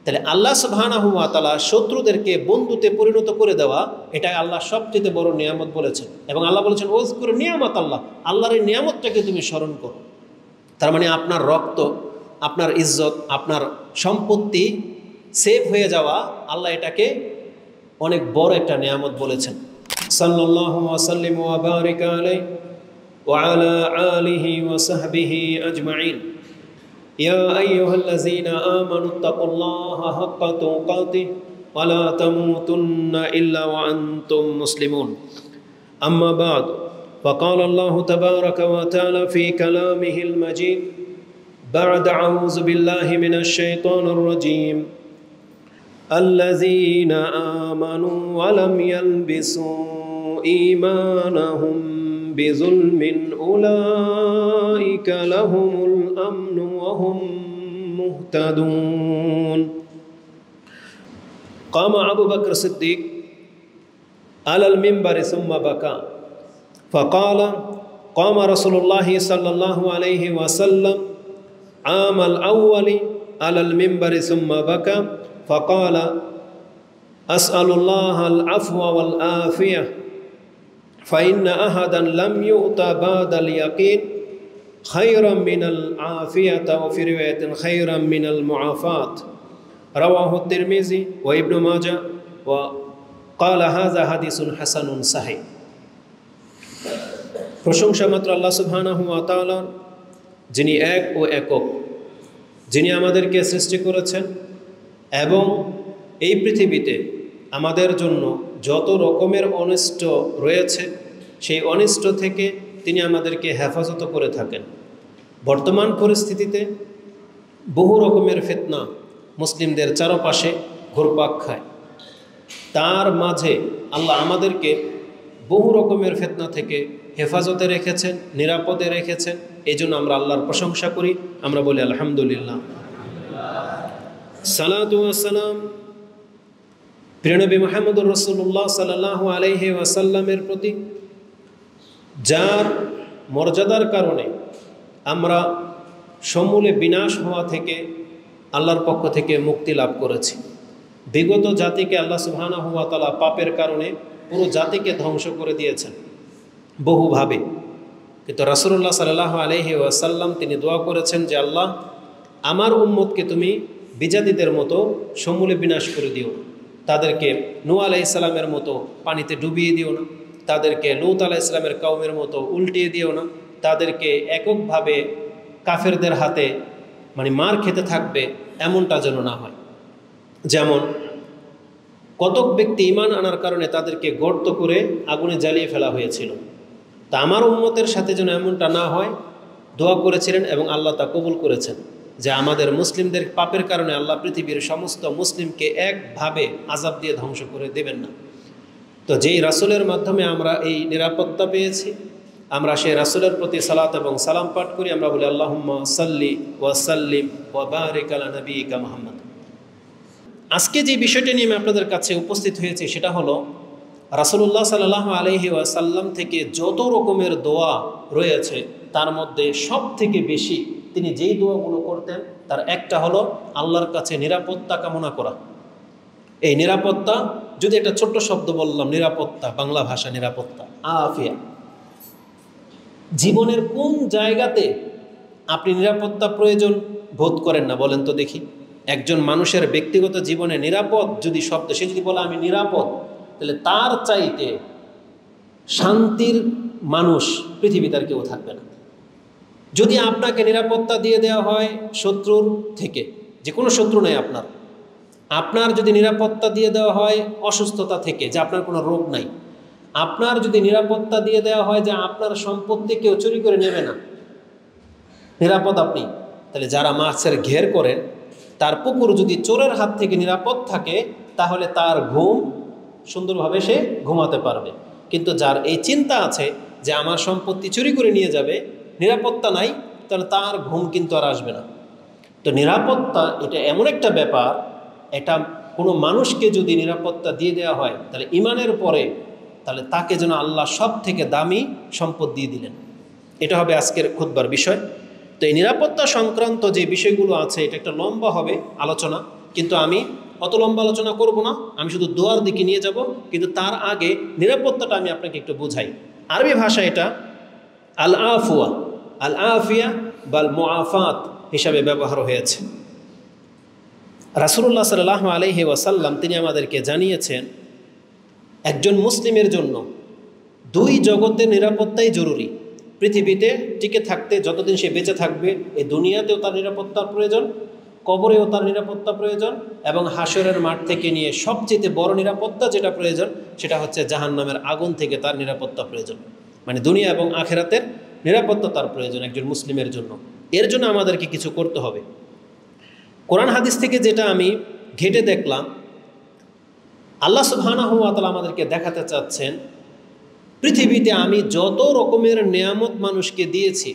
তাহলে আল্লাহ সুবহানাহু ওয়া তাআলা শত্রুদেরকে বন্ধুতে পরিণত করে দেওয়া, এটা আল্লাহ সবচেয়ে বড় নিয়ামত বলেছেন। এবং আল্লাহ বলেছেন ওয়াজকুরু নিয়ামাত আল্লাহ, আল্লাহর এই নিয়ামতটাকে তুমি স্মরণ করো। তার মানে আপনার রক্ত, আপনার ইজ্জত, আপনার সম্পত্তি সেভ হয়ে যাওয়া, আল্লাহ এটাকে অনেক বড় একটা নিয়ামত বলেছেন। সাল্লাল্লাহু ওয়াসাল্লিম ওয়া বারিক আলাইহি ওয়া আলা আলিহি ওয়া সাহবিহি আজমাইন। ইয়া আইয়ুহাল্লাযীনা আমানু তাকুল্লাহা হাক্কা তুকাতিহি ওয়া লা তামুতুন্না ইল্লা ওয়া আনতুম মুসলিমুন। আম্মা বা'দ, فقال الله تبارك وتعالى في كلامه المجيد بعد أعوذ بالله من الشيطان الرجيم الذين آمنوا ولم يلبسوا إيمانهم بظلم أولئك لهم الأمن وهم مهتدون. قام أبو بكر الصديق على المنبر ثم بكى فقال قام رسول الله صلى الله عليه وسلم عام الأول على المنبر ثم بكى فقال أسأل الله العفو والعافية فإن أحدا لم يؤت بعد اليقين خيرا من العافية وفي رواية خيرا من المعافاة. رواه الترمذي وابن ماجه وقال هذا حديث حسن صحيح. প্রশংসা মাত্র আল্লাহ সুবহানাহু ওয়া তাআলার, যিনি এক ও একক, যিনি আমাদেরকে সৃষ্টি করেছেন এবং এই পৃথিবীতে আমাদের জন্য যত রকমের অনিষ্ট রয়েছে সেই অনিষ্ট থেকে তিনি আমাদেরকে হেফাজত করে থাকেন। বর্তমান পরিস্থিতিতে বহু রকমের ফিতনা মুসলিমদের চারপাশে ঘুরপাক খায়। তার মাঝে আল্লাহ আমাদেরকে বহু রকমের ফিতনা থেকে হেফাজতে রেখেছেন, নিরাপদে রেখেছেন। এই জন্য আমরা আল্লাহর প্রশংসা করি, আমরা বলি আলহামদুলিল্লাহ। সালাতু ওয়া সালাম প্রিয় নবী মুহাম্মদুর রাসূলুল্লাহ সাল্লাল্লাহু আলাইহি ওয়াসাল্লামের প্রতি, যার মর্যাদার কারণে আমরা সমূলে বিনাশ হওয়া থেকে আল্লাহর পক্ষ থেকে মুক্তি লাভ করেছি। বিগত জাতিকে আল্লাহ সুবহানাহু ওয়া তাআলা পাপের কারণে পুরো জাতিকে ধ্বংস করে দিয়েছেন বহুভাবে। কিন্তু রাসূলুল্লাহ সাল্লাল্লাহু আলাইহি ওয়াসাল্লাম তিনি দোয়া করেছেন যে আল্লাহ, আমার উম্মতকে তুমি বিজাতিদের মতো সমূলে বিনাশ করে দিও না, তাদেরকে নূহ আলাইহিস সালামের মতো পানিতে ডুবিয়ে দিও না, তাদেরকে লূত আলাইহিস সালামের কওমের মতো উল্টিয়ে দিও না, তাদেরকে এককভাবে কাফেরদের হাতে মার খেতে থাকবে এমনটা যেন না হয়। যেমন কতক ব্যক্তি ঈমান আনার কারণে তাদেরকে গর্ত করে আগুনে জ্বালিয়ে ফেলা হয়েছিল, তা আমার উম্মতের সাথে যেন এমনটা না হয় দোয়া করেছিলেন এবং আল্লাহ তা কবুল করেছেন যে আমাদের মুসলিমদের পাপের কারণে আল্লাহ পৃথিবীর সমস্ত মুসলিমকে একভাবে আযাব দিয়ে ধ্বংস করে দেবেন না। তো যেই রাসূলের মাধ্যমে আমরা এই নিরাপত্তা পেয়েছি, আমরা সেই রাসূলের প্রতি সালাত এবং সালাম পাঠ করি। আমরা বলি আল্লাহুম্মা সাল্লি ওয়া সাল্লিম ওয়া বারিক আলা নবিয়িকা মুহাম্মদ। আজকে যে বিষয়টি নিয়ে আমি আপনাদের কাছে উপস্থিত হয়েছি সেটা হলো রাসূলুল্লাহ সাল্লাল্লাহু আলাইহি ওয়াসাল্লাম থেকে যত রকমের দোয়া রয়েছে তার মধ্যে সব থেকে বেশি তিনি যেই দোয়াগুলো করতেন তার একটা হলো আল্লাহর কাছে নিরাপত্তা কামনা করা। এই নিরাপত্তা, যদি একটা ছোট্ট শব্দ বললাম নিরাপত্তা, বাংলা ভাষা নিরাপত্তা, আফিয়া। জীবনের কোন জায়গাতে আপনি নিরাপত্তা প্রয়োজন বোধ করেন না বলেন তো দেখি? একজন মানুষের ব্যক্তিগত জীবনে নিরাপদ যদি শব্দ, সে যদি বলে আমি নিরাপদ, তাহলে তার চাইতে শান্তির মানুষ পৃথিবীতে আর কেউ থাকবে না। যদি আপনাকে নিরাপত্তা দিয়ে দেওয়া হয় শত্রুর থেকে, যে কোনো শত্রু নেই আপনার, আপনার যদি নিরাপত্তা দিয়ে দেওয়া হয় অসুস্থতা থেকে, যে আপনার কোনো রোগ নাই, আপনার যদি নিরাপত্তা দিয়ে দেওয়া হয় যে আপনার সম্পত্তি কেউ চুরি করে নেবে না, নিরাপদ আপনি, তাহলে যারা মাছের ঘের করেন তার পুকুর যদি চোরের হাত থেকে নিরাপদ থাকে তাহলে তার ঘুম সুন্দরভাবে সে ঘুমাতে পারবে। কিন্তু যার এই চিন্তা আছে যে আমার সম্পত্তি চুরি করে নিয়ে যাবে, নিরাপত্তা নাই, তাহলে তার ঘুম কিন্তু আর আসবে না। তো নিরাপত্তা এটা এমন একটা ব্যাপার, এটা কোনো মানুষকে যদি নিরাপত্তা দিয়ে দেওয়া হয় তাহলে ঈমানের পরে তাহলে তাকে যেন আল্লাহ সব থেকে দামি সম্পদ দিয়ে দিলেন। এটা হবে আজকের খুতবার বিষয়। তো এই নিরাপত্তা সংক্রান্ত যে বিষয়গুলো আছে এটা একটা লম্বা হবে আলোচনা, কিন্তু আমি অত লম্বা আলোচনা করব না, আমি শুধু দোয়ার দিকে নিয়ে যাব। কিন্তু তার আগে নিরাপত্তাটা আমি আপনাকে একটু বোঝাই। আরবি ভাষা এটা আল আফুয়া, আল আফিয়া বাল মুআফাত হিসাবে ব্যবহার হয়েছে। রাসূলুল্লাহ সাল্লাল্লাহু আলাইহি ওয়াসাল্লাম তিনি আমাদেরকে জানিয়েছেন একজন মুসলিমের জন্য দুই জগতের নিরাপত্তাই জরুরি। পৃথিবীতে টিকে থাকতে যতদিন সে বেঁচে থাকবে, এই দুনিয়াতেও তার নিরাপত্তার প্রয়োজন, কবরেও তার নিরাপত্তা প্রয়োজন, এবং হাসরের মাঠ থেকে নিয়ে সবচেয়ে বড় নিরাপত্তা যেটা প্রয়োজন সেটা হচ্ছে জাহান্নামের আগুন থেকে তার নিরাপত্তা প্রয়োজন। মানে দুনিয়া এবং আখিরাতের নিরাপত্তা তার প্রয়োজন একজন মুসলিমের জন্য। এর জন্য আমাদেরকে কিছু করতে হবে। কোরআন হাদিস থেকে যেটা আমি ঘেটে দেখলাম, আল্লাহ সুবহানাহু ওয়া তাআলা আমাদেরকে দেখাতে চাচ্ছেন পৃথিবীতে আমি যত রকমের নেয়ামত মানুষকে দিয়েছি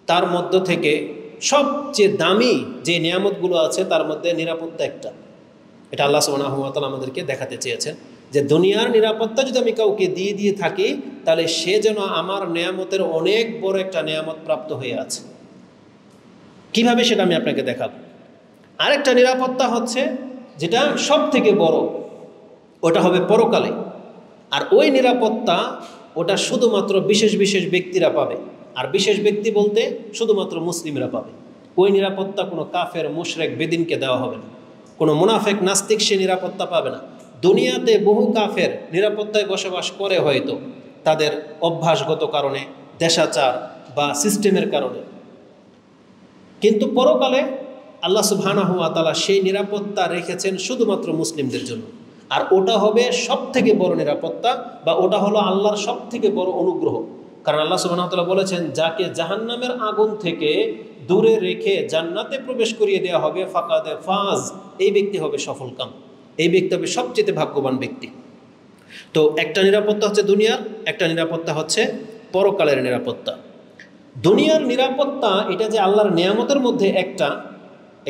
তার মধ্য থেকে সবচেয়ে দামি যে নিয়ামতগুলো আছে তার মধ্যে নিরাপত্তা একটা। এটা আল্লাহ সুবহানাহু ওয়া তাআলা আমাদেরকে দেখাতে চেয়েছেন যে দুনিয়ার নিরাপত্তা যদি আমি কাউকে দিয়ে থাকি তাহলে সে যেন আমার নেয়ামতের অনেক বড় একটা নেয়ামত প্রাপ্ত হয়ে আছে। কিভাবে সেটা আমি আপনাকে দেখাবো। আরেকটা নিরাপত্তা হচ্ছে যেটা সব থেকে বড়, ওটা হবে পরকালে। আর ওই নিরাপত্তা ওটা শুধুমাত্র বিশেষ বিশেষ ব্যক্তিরা পাবে। আর বিশেষ ব্যক্তি বলতে শুধুমাত্র মুসলিমরা পাবে। ওই নিরাপত্তা কোনো কাফের, মুশরিক, বেদিনকে দেওয়া হবে না। কোনো মুনাফিক, নাস্তিক সে নিরাপত্তা পাবে না। দুনিয়াতে বহু কাফের নিরাপত্তায় বসবাস করে, হয়তো তাদের অভ্যাসগত কারণে, দেশাচার বা সিস্টেমের কারণে। কিন্তু পরকালে আল্লাহ সুবহানাহু ওয়া তাআলা সেই নিরাপত্তা রেখেছেন শুধুমাত্র মুসলিমদের জন্য। আর ওটা হবে সব থেকে বড় নিরাপত্তা, বা ওটা হলো আল্লাহর সব থেকে বড় অনুগ্রহ। কারণ আল্লাহ সুবহানাহু ওয়া তাআলা বলেছেন, যাকে জাহান্নামের আগুন থেকে দূরে রেখে জান্নাতে প্রবেশ করিয়ে দেওয়া হবে ফাকাদে ফাজ, এই ব্যক্তি হবে সফলকাম, এই ব্যক্তি হবে সবচেয়ে ভাগ্যবান ব্যক্তি। তো একটা নিরাপত্তা হচ্ছে দুনিয়ার, একটা নিরাপত্তা হচ্ছে পরকালের নিরাপত্তা। দুনিয়ার নিরাপত্তা এটা যে আল্লাহর নিয়ামতের মধ্যে একটা,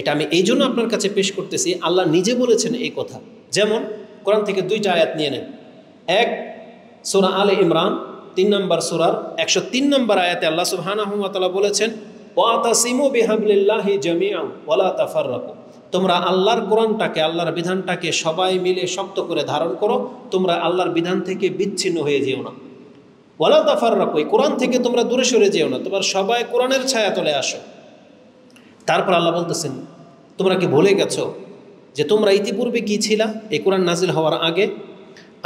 এটা আমি এই জন্য আপনার কাছে পেশ করতেছি, আল্লাহ নিজে বলেছেন এই কথা। যেমন কোরআন থেকে দুইটা আয়াত নিয়ে নেন। এক, সূরা আলে ইমরান 3 নম্বর সূরার 103 নম্বর আয়াতে আল্লাহ সুবহানাহু ওয়া তাআলা বলেছেন, ওয়াতাসিমু বিহাবলিল্লাহি জামিআন ওয়ালা তাফাররাকু, তোমরা আল্লাহর কোরআনটাকে, আল্লাহর বিধানটাকে সবাই মিলে শক্ত করে ধারণ করো, তোমরা আল্লাহর বিধান থেকে বিচ্ছিন্ন হয়ে যেও না। ওয়ালা তাফাররাকু, এই কোরআন থেকে তোমরা দূরে সরে যেও না, তোমরা সবাই কোরআনের ছায়া তলে আসো। তারপর আল্লাহ বলতেছেন, তোমরা কি ভুলে গেছো যে তোমরা ইতিপূর্বে কি ছিলা এই কোরআন নাজিল হওয়ার আগে?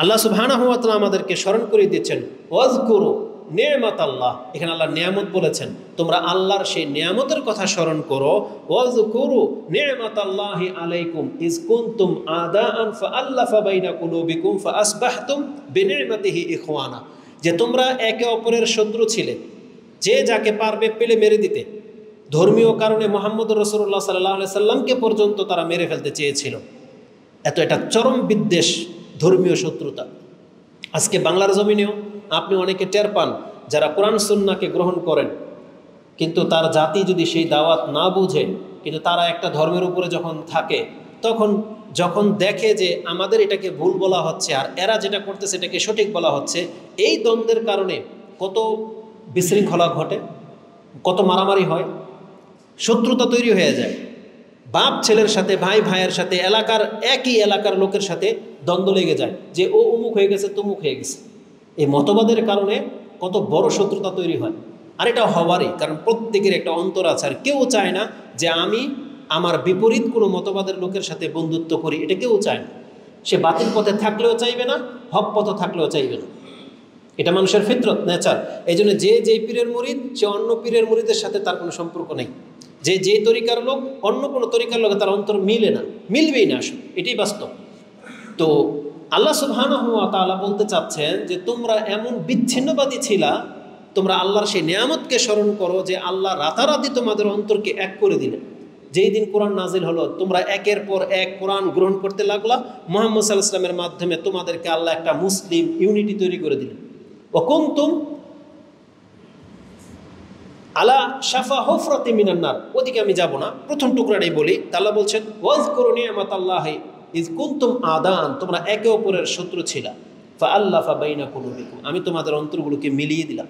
আল্লাহ সুবহানাহু ওয়া তাআলা আমাদেরকে স্মরণ করে দিচ্ছেন, ওয়াজকুরু নি'মাতাল্লাহ, এখানে আল্লাহ নিয়ামত বলেছেন, তোমরা আল্লাহর সেই নিয়ামতের কথা স্মরণ করো। ওয়াজকুরু নি'মাতাল্লাহি আলাইকুম ইজ কুনতুম আদাআন ফাআল্লাফা বাইনা কুলুবিকুম ফাআসবাহতুম বিনি'মাতিহি ইখওয়ানা, যে তোমরা একে অপরের শত্রু ছিলে, যে যাকে পারবে পেলে মেরে দিতে। ধর্মীয় কারণে মুহাম্মদ রাসূলুল্লাহ সাল্লাল্লাহু আলাইহি সাল্লামকে পর্যন্ত তারা মেরে ফেলতে চেয়েছিল। এটা চরম বিদ্বেষ, ধর্মীয় শত্রুতা। আজকে বাংলার জমিনেও আপনি অনেকে টের পান যারা কোরআন সুন্নাহকে গ্রহণ করেন, কিন্তু তার জাতি যদি সেই দাওয়াত না বুঝে, কিন্তু তারা একটা ধর্মের উপরে যখন থাকে, তখন যখন দেখে যে আমাদের এটাকে ভুল বলা হচ্ছে আর এরা যেটা করতেছে এটাকে সঠিক বলা হচ্ছে, এই দ্বন্দ্বের কারণে কত বিশৃঙ্খলা ঘটে, কত মারামারি হয়, শত্রুতা তৈরি হয়ে যায়। বাপ ছেলের সাথে, ভাই ভাইয়ের সাথে, এলাকার একই এলাকার লোকের সাথে দ্বন্দ্ব লেগে যায় যে ও অমুক হয়ে গেছে, তমুক হয়ে গেছে। এই মতবাদের কারণে কত বড় শত্রুতা তৈরি হয়। আর এটা হওয়ারই কারণ প্রত্যেকের একটা অন্তর আছে, আর কেউ চায় না যে আমি আমার বিপরীত কোনো মতবাদের লোকের সাথে বন্ধুত্ব করি, এটা কেউ চায় না। সে বাতিল পথে থাকলেও চাইবে না, হক পথে থাকলেও চাইবে না। এটা মানুষের ফিতরত, নেচার। এই জন্য যে পীরের মুরিদ, সে অন্য পীরের মুরিদের সাথে তার কোনো সম্পর্ক নেই। যে তরিকার লোক, অন্য কোনো তরিকার লোকে তার অন্তর মিলে না, মিলবেই না, আসলে এটাই বাস্তব। তো আল্লাহ সুবহানাহু ওয়া তাআলা বলতে চাচ্ছেন যে তোমরা এমন বিচ্ছিন্নবাদী ছিলা, তোমরা আল্লাহর সেই নিয়ামতকে স্মরণ করো যে আল্লাহ রাতারাতি তোমাদের অন্তরকে এক করে দিলেন। যেই দিন কোরআন নাজিল হলো, তোমরা একের পর এক কোরআন গ্রহণ করতে লাগলা। মুহাম্মদ সাল্লাল্লাহু আলাইহি ওয়াসাল্লামের মাধ্যমে তোমাদেরকে আল্লাহ একটা মুসলিম ইউনিটি তৈরি করে দিলেন। ওয়া কুনতুম আলা শাফা হুফরাতি মিনান নার, ওদিকে আমি যাব না, প্রথম টুকরাটাই বলি। আল্লাহ বলছেন, ওয়াজকুরু নি'মাতাল্লাহি ইজ কুনতুম আদান, তোমরা একে অপরের শত্রু ছিলা, ফাআল্লাফা বাইনা কুলুবিকুম, আমি তোমাদের অন্তরগুলোকে মিলিয়ে দিলাম।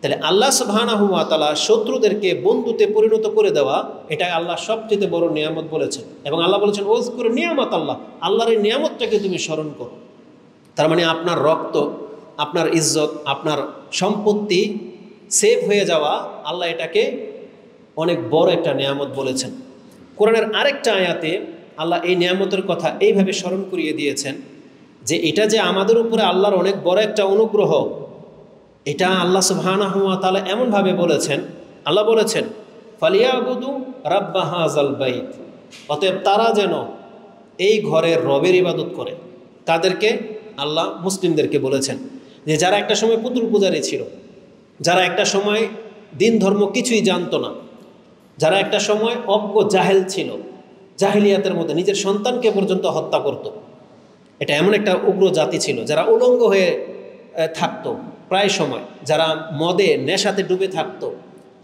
তাহলে আল্লাহ সুবহানাহু ওয়া তাআলা শত্রুদেরকে বন্ধুতে পরিণত করে দেওয়া, এটা আল্লাহ সবচেয়ে বড় নিয়ামত বলেছেন। এবং আল্লাহ বলেছেন ওযকুর নিয়ামত আল্লাহ, আল্লাহর এই নিয়ামতটাকে তুমি স্মরণ করো। তার মানে আপনার রক্ত, আপনার ইজ্জত, আপনার সম্পত্তি সেভ হয়ে যাওয়া, আল্লাহ এটাকে অনেক বড় একটা নিয়ামত বলেছেন। কোরআনের আরেকটা আয়াতে আল্লাহ এই নিয়ামতের কথা এইভাবে স্মরণ করিয়ে দিয়েছেন যে এটা যে আমাদের উপরে আল্লাহর অনেক বড় একটা অনুগ্রহ, এটা আল্লাহ সুবহানাহু ওয়া তাআলা এমনভাবে বলেছেন। আল্লাহ বলেছেন ফালিয়াবুদু রাব্বা হাযাল বাইত, অতএব তারা যেন এই ঘরের রবের ইবাদত করে। তাদেরকে আল্লাহ মুসলিমদেরকে বলেছেন যে যারা একটা সময় পুতুল পূজারী ছিল, যারা একটা সময় দিন ধর্ম কিছুই জানতো না, যারা একটা সময় অজ্ঞ জাহেল ছিল, জাহিলিয়াতের মধ্যে নিজের সন্তানকে পর্যন্ত হত্যা করত। এটা এমন একটা উগ্র জাতি ছিল যারা উলঙ্গ হয়ে থাকতো প্রায় সময়, যারা মদে নেশাতে ডুবে থাকতো।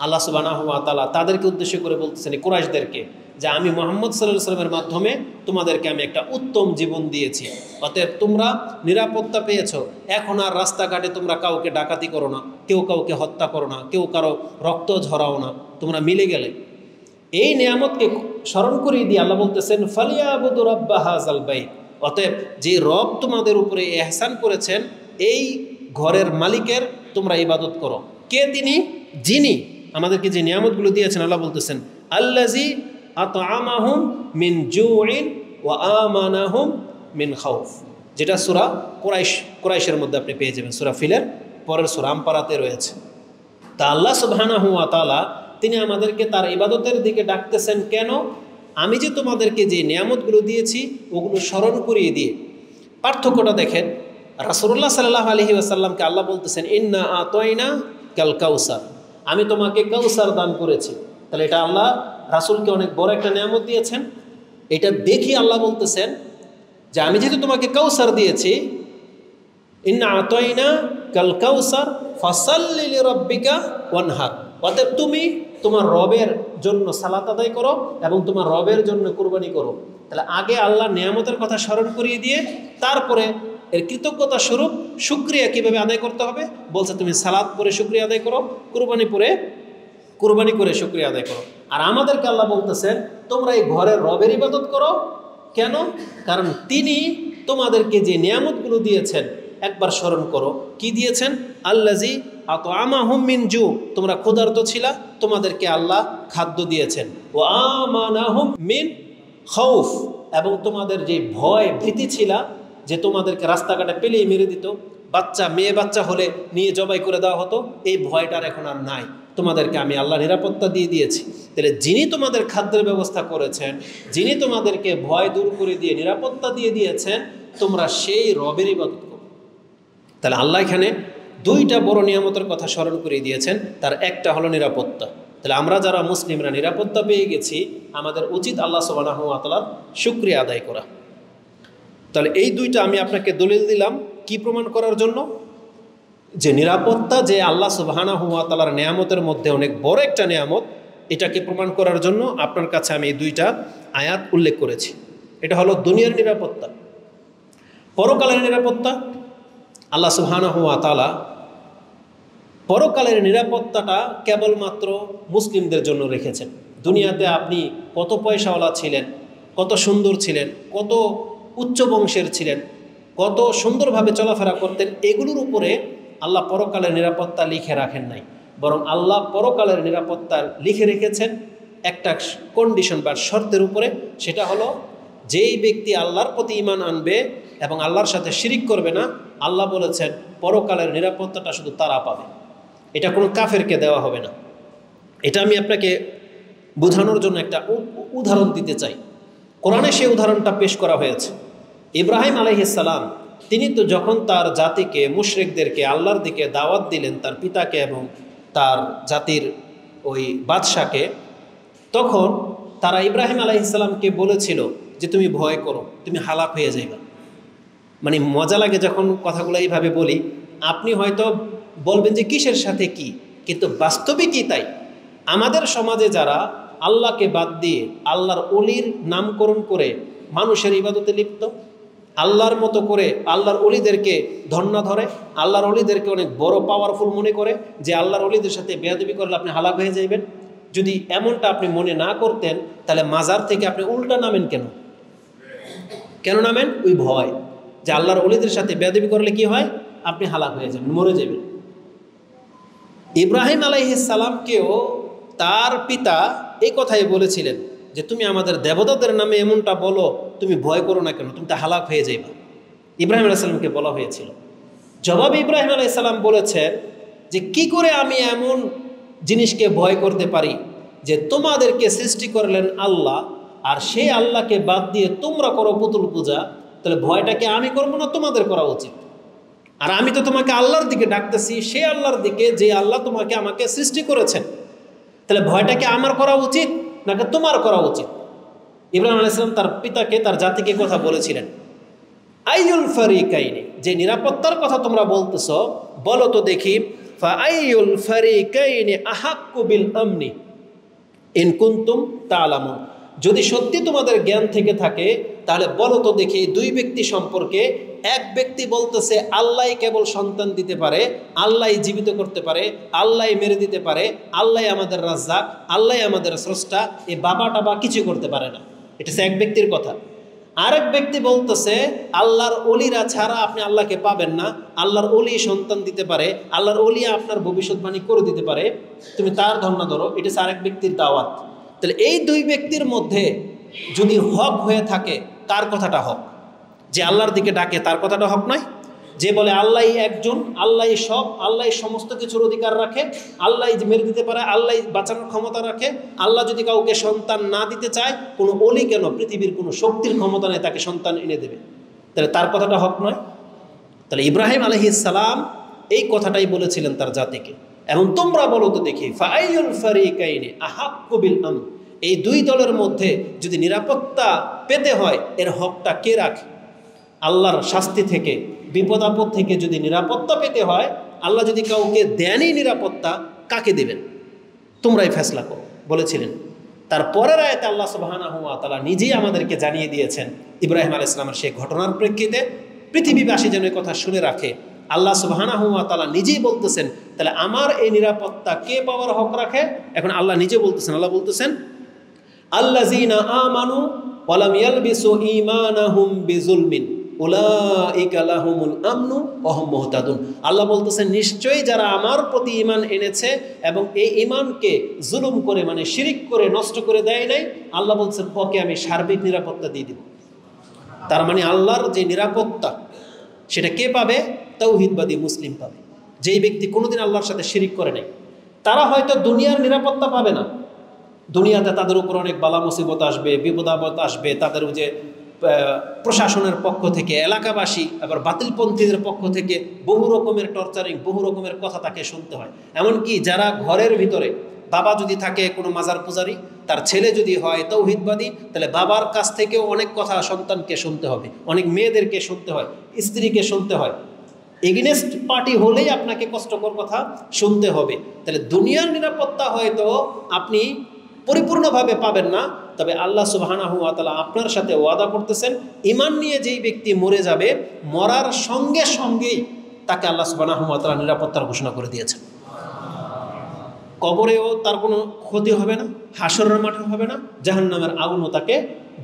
আল্লাহ সুবহানাহু ওয়া তাআলা তাদেরকে উদ্দেশ্য করে বলতেছেন কুরাইশদেরকে যে আমি মুহাম্মদ সাল্লাল্লাহু আলাইহি ওয়াসাল্লামের মাধ্যমে তোমাদেরকে আমি একটা উত্তম জীবন দিয়েছি, অতএব তোমরা নিরাপত্তা পেয়েছো। এখন আর রাস্তাঘাটে তোমরা কাউকে ডাকাতি করো না, কেউ কাউকে হত্যা করো না, কেউ কারো রক্ত ঝরাও না, তোমরা মিলে গেলে। এই নিয়ামতকে স্মরণ করিয়ে দিয়ে আল্লাহ বলতেছেন ফালিয়াবুদু রাব্বা হাযাল বাইত, অতএব যে রব তোমাদের উপরে ইহসান করেছেন এই ঘরের মালিকের তোমরা ইবাদত করো। কে তিনি? যিনি আমাদেরকে যে নিয়ামতগুলো দিয়েছেন। আল্লাহ বলতেছেন আল্লাযী আতআমাহুম মিন জুইন ওয়া আমানাহুম মিন খাউফ, যেটা সূরা কুরাইশের মধ্যে আপনি পেয়ে যাবেন, সূরা ফিলের পরের সূরা আম্পারাতে রয়েছে। তা আল্লাহ সুবহানাহু ওয়া তাআলা তিনি আমাদেরকে তার ইবাদতের দিকে ডাকতেছেন কেন? আমি যে তোমাদেরকে যে নিয়ামতগুলো দিয়েছি ওগুলো স্মরণ করিয়ে দিয়ে। পার্থক্যটা দেখেন, রাসূলুল্লাহ সাল্লাল্লাহু আলাইহি ওয়াসাল্লামকে আল্লাহ বলতেছেন ইন্না আতাইনা কাল কাউসার, আমি তোমাকে কাউসার দান করেছি। তাহলে এটা আল্লাহ রাসূলকে অনেক বড় একটা নিয়ামত দিয়েছেন। এটা দেখি আল্লাহ বলতেছেন যে আমি যেহেতু তোমাকে কাউসার দিয়েছি, ইন্না আতাইনা কাল কাউসার ফাসাল্লি লিরাব্বিকা ওয়ানহার, অতএব তুমি তোমার রবের জন্য সালাত আদায় করো এবং তোমার রবের জন্য কুরবানি করো। তাহলে আগে আল্লাহ নিয়ামতের কথা স্মরণ করিয়ে দিয়ে তারপরে এর কৃতজ্ঞতা স্বরূপ শুকরিয়া কিভাবে আদায় করতে হবে বলছে, তুমি সালাত পড়ে শুকরিয়া আদায় করো, কুরবানি করে শুকরিয়া আদায় করো। আর আমাদেরকে আল্লাহ বলতেছেন তোমরা এই ঘরের রবের ইবাদত করো। কেন? কারণ তিনি তোমাদেরকে যে নিয়ামতগুলো দিয়েছেন একবার স্মরণ করো। কি দিয়েছেন? আল্লাযী আতআমাহুম মিন জু, তোমরা ক্ষুধার্ত ছিলা, তোমাদেরকে আল্লাহ খাদ্য দিয়েছেন। ওয়া আমানাহুম মিন খাউফ, এবং তোমাদের যে ভয় ভীতি ছিলা যে তোমাদেরকে রাস্তাঘাটে পেলেই মেরে দিত, মেয়ে বাচ্চা হলে নিয়ে জবাই করে দেওয়া হতো, এই ভয়টার এখন আর নাই। তোমাদেরকে আমি আল্লাহ নিরাপত্তা দিয়ে দিয়েছি। তাহলে যিনি তোমাদের খাদ্যের ব্যবস্থা করেছেন, যিনি তোমাদেরকে ভয় দূর করে দিয়ে নিরাপত্তা দিয়ে দিয়েছেন, তোমরা সেই রবের ইবাদত করো। তাহলে আল্লাহ এখানে দুইটা বড় নিয়ামতের কথা স্মরণ করিয়ে দিয়েছেন, তার একটা হলো নিরাপত্তা। তাহলে আমরা যারা মুসলিমরা নিরাপত্তা পেয়ে গেছি, আমাদের উচিত আল্লাহ সুবহানাহু ওয়া তাআলার শুকরিয়া আদায় করা। তাহলে এই দুইটা আমি আপনাকে দলিল দিলাম কি প্রমাণ করার জন্য? যে নিরাপত্তা যে আল্লাহ সুবহানাহু ওয়া তাআলার নিয়ামতের মধ্যে অনেক বড় একটা নিয়ামত, এটাকে প্রমাণ করার জন্য আপনার কাছে আমি এই দুইটা আয়াত উল্লেখ করেছি। এটা হলো দুনিয়ার নিরাপত্তা। পরকালের নিরাপত্তা আল্লাহ সুবহানাহু ওয়া তাআলা পরকালের নিরাপত্তাটা কেবলমাত্র মুসলিমদের জন্য রেখেছেন। দুনিয়াতে আপনি কত পয়সাওয়ালা ছিলেন, কত সুন্দর ছিলেন, কত উচ্চ বংশের ছিলেন, কত সুন্দরভাবে চলাফেরা করতেন, এগুলোর উপরে আল্লাহ পরকালের নিরাপত্তা লিখে রাখেন নাই। বরং আল্লাহ পরকালের নিরাপত্তা লিখে রেখেছেন একটা কন্ডিশন বা শর্তের উপরে। সেটা হলো যেই ব্যক্তি আল্লাহর প্রতি ঈমান আনবে এবং আল্লাহর সাথে শিরিক করবে না, আল্লাহ বলেছেন পরকালের নিরাপত্তাটা শুধু তারা পাবে, এটা কোনো কাফেরকে দেওয়া হবে না। এটা আমি আপনাকে বোঝানোর জন্য একটা উদাহরণ দিতে চাই। কোরআনে সেই উদাহরণটা পেশ করা হয়েছে। ইব্রাহিম আলাইহিস সালাম তিনি তো যখন তার জাতিকে, মুশরিকদেরকে আল্লাহর দিকে দাওয়াত দিলেন, তার পিতাকে এবং তার জাতির ওই বাদশাকে, তখন তারা ইব্রাহিম আলাইহিস সালামকে বলেছিল যে তুমি ভয় করো, তুমি হালাক হয়ে যাইবা। মানে মজা লাগে যখন কথাগুলো এইভাবে বলি। আপনি হয়তো বলবেন যে কিসের সাথে কি, কিন্তু বাস্তবিকই তাই। আমাদের সমাজে যারা আল্লাহকে বাদ দিয়ে আল্লাহর ওলির নামকরণ করে মানুষের ইবাদতে লিপ্ত, আল্লাহর মতো করে আল্লাহর অলিদেরকে ধন্য ধরে, আল্লাহর অলিদেরকে অনেক বড় পাওয়ারফুল মনে করে যে আল্লাহর অলিদের সাথে বেয়াদবি করলে আপনি হালাক হয়ে যাইবেন। যদি এমনটা আপনি মনে না করতেন তাহলে মাজার থেকে আপনি উল্টা নামেন কেন? কেন নামেন? ওই ভয় যে আল্লাহর অলিদের সাথে বেয়াদবি করলে কি হয়, আপনি হালাক হয়ে যাবেন, মরে যাবেন। ইব্রাহিম আলাইহিস সালামকেও তার পিতা এই কথাই বলেছিলেন যে তুমি আমাদের দেবতাদের নামে এমনটা বলো, তুমি ভয় করো না কেন, তুমি তা হালাক হয়ে যাইবা। ইব্রাহিম আলাইহিস সালামকে বলা হয়েছিল। জবাবে ইব্রাহিম আলাইহিস সালাম বলেছেন যে কি করে আমি এমন জিনিসকে ভয় করতে পারি যে তোমাদেরকে সৃষ্টি করলেন আল্লাহ, আর সেই আল্লাহকে বাদ দিয়ে তোমরা করো পুতুল পূজা, তাহলে ভয়টাকে আমি করবো না তোমাদের করা উচিত? আর আমি তো তোমাকে আল্লাহর দিকে ডাকতেছি, সেই আল্লাহর দিকে যে আল্লাহ তোমাকে আমাকে সৃষ্টি করেছেন, তাহলে ভয়টাকে আমার করা উচিত নাকি তোমার করা উচিত? ইব্রাহিম আলাইহিস সালাম তার পিতাকে, তার জাতিকে কথা বলেছিলেন। আইয়ুল ফারিকাইনি, যে নিরাপত্তার কথা তোমরা বলতেছ, বলো তো দেখি, ফা আইয়ুল ফারিকাইনি আহাক্কু বিল আমনি ইন কুনতুম তা'লামুন, যদি সত্যি তোমাদের জ্ঞান থেকে থাকে তাহলে বলো তো দেখি দুই ব্যক্তি সম্পর্কে, এক ব্যক্তি বলতেছে আল্লাহই কেবল সন্তান দিতে পারে, আল্লাহই জীবিত করতে পারে, আল্লাহই মেরে দিতে পারে, আল্লাহই আমাদের রাজ্জাক, আল্লাহই আমাদের স্রষ্টা, এ বাবা টাবা কিছু করতে পারে না। এটা এক ব্যক্তির কথা। আরেক ব্যক্তি বলতেছে আল্লাহর অলিরা ছাড়া আপনি আল্লাহকে পাবেন না, আল্লাহর অলি সন্তান দিতে পারে, আল্লাহর অলি আপনার ভবিষ্যৎবাণী করে দিতে পারে, তুমি তার ধর্ণা ধরো। এটা আরেক ব্যক্তির দাওয়াত। তাহলে এই দুই ব্যক্তির মধ্যে যদি হক হয়ে থাকে, কার কথাটা হক? যে আল্লাহর দিকে ডাকে তার কথাটা হক নয়? যে বলে আল্লাহই একজন, আল্লাহই সব, আল্লাহই সমস্ত কিছুর অধিকার রাখে, আল্লাহই মেরে দিতে পারে, আল্লাহই বাঁচানোর ক্ষমতা রাখে, আল্লাহ যদি কাউকে সন্তান না দিতে চায়, কোনো অলি কেন, পৃথিবীর কোনো শক্তির ক্ষমতা নেই তাকে সন্তান এনে দেবে, তাহলে তার কথাটা হক নয়? তাহলে ইব্রাহিম আলাইহিস সালাম এই কথাটাই বলেছিলেন তার জাতিকে। এবং তোমরা বলো তো দেখি, ফাআইয়ুল ফারিকাইনি আহাক্কু বিল আমন, এই দুই দলের মধ্যে যদি নিরাপত্তা পেতে হয় এর হকটা কে রাখে? আল্লাহর শাস্তি থেকে, বিপদ আপদ থেকে যদি নিরাপত্তা পেতে হয়, আল্লাহ যদি কাউকে দেনই নিরাপত্তা, কাকে দেবেন? তোমরাই ফেসলা করো বলেছিলেন। তারপরের আয়াতে আল্লাহ সুবহানাহু ওয়া তাআলা নিজেই আমাদেরকে জানিয়ে দিয়েছেন ইব্রাহিম আলাইহিস সালামের সেই ঘটনার প্রেক্ষিতে। পৃথিবীবাসী যেন এই কথা শুনে রাখে, আল্লাহ সুবহানাহু ওয়া তাআলা নিজেই বলতেছেন তাহলে আমার এই নিরাপত্তা কে পাওয়ার হক রাখে? এখন আল্লাহ নিজে বলতেছেন, আল্লাহ বলতেছেন আল্লাযীনা আমানু ওয়া লাম ইয়ালবিসু ঈমানাহুম বিযুলমিন উলাইকা লাহুমুল আমনু ওয়া হুম মুহতাদুন। আল্লাহ বলতেছেন নিশ্চয়ই যারা আমার প্রতি ঈমান এনেছে এবং এই ঈমানকে জুলুম করে, মানে শিরিক করে নষ্ট করে দেয় নাই, আল্লাহ বলছেন ওকে আমি সার্বিক নিরাপত্তা দিয়ে দিব। তার মানে আল্লাহর যে নিরাপত্তা সেটা কে পাবে? তাওহীদবাদী মুসলিম পাবে। যেই ব্যক্তি কোনোদিন আল্লাহর সাথে শিরিক করে নাই, তারা হয়তো দুনিয়ার নিরাপত্তা পাবে না। দুনিয়াতে তাদের উপর অনেক বালা মুসিবত আসবে, বিপদ আপদ আসবে, তাদের যে প্রশাসনের পক্ষ থেকে, এলাকাবাসী আবার বাতিলপন্থীদের পক্ষ থেকে বহু রকমের টর্চারিং, বহু রকমের কথা তাকে শুনতে হয়। এমনকি যারা ঘরের ভিতরে, বাবা যদি থাকে কোনো মাজার পূজারি, তার ছেলে যদি হয় তাওহীদবাদী, তাহলে বাবার কাছ থেকেও অনেক কথা সন্তানকে শুনতে হবে, অনেক মেয়েদেরকে শুনতে হয়, স্ত্রীকে শুনতে হয়। এগেনস্ট পার্টি হলেই আপনাকে কষ্টকর কথা শুনতে হবে। তাহলে দুনিয়ার নিরাপত্তা হয়তো আপনি পরিপূর্ণভাবে পাবেন না, তবে আল্লাহ সুবহানাহু ওয়া তাআলা আপনার সাথে ওয়াদা করতেছেন ঈমান নিয়ে যেই ব্যক্তি মরে যাবে, মরার সঙ্গে সঙ্গেই তাকে আল্লাহ সুবহানাহু ওয়া তাআলা নিরাপত্তার ঘোষণা করে দিয়েছেন। কবরেও তার কোনো ক্ষতি হবে না, হাসরের মাঠে হবে না, জাহান্নামের আগুনও তাকে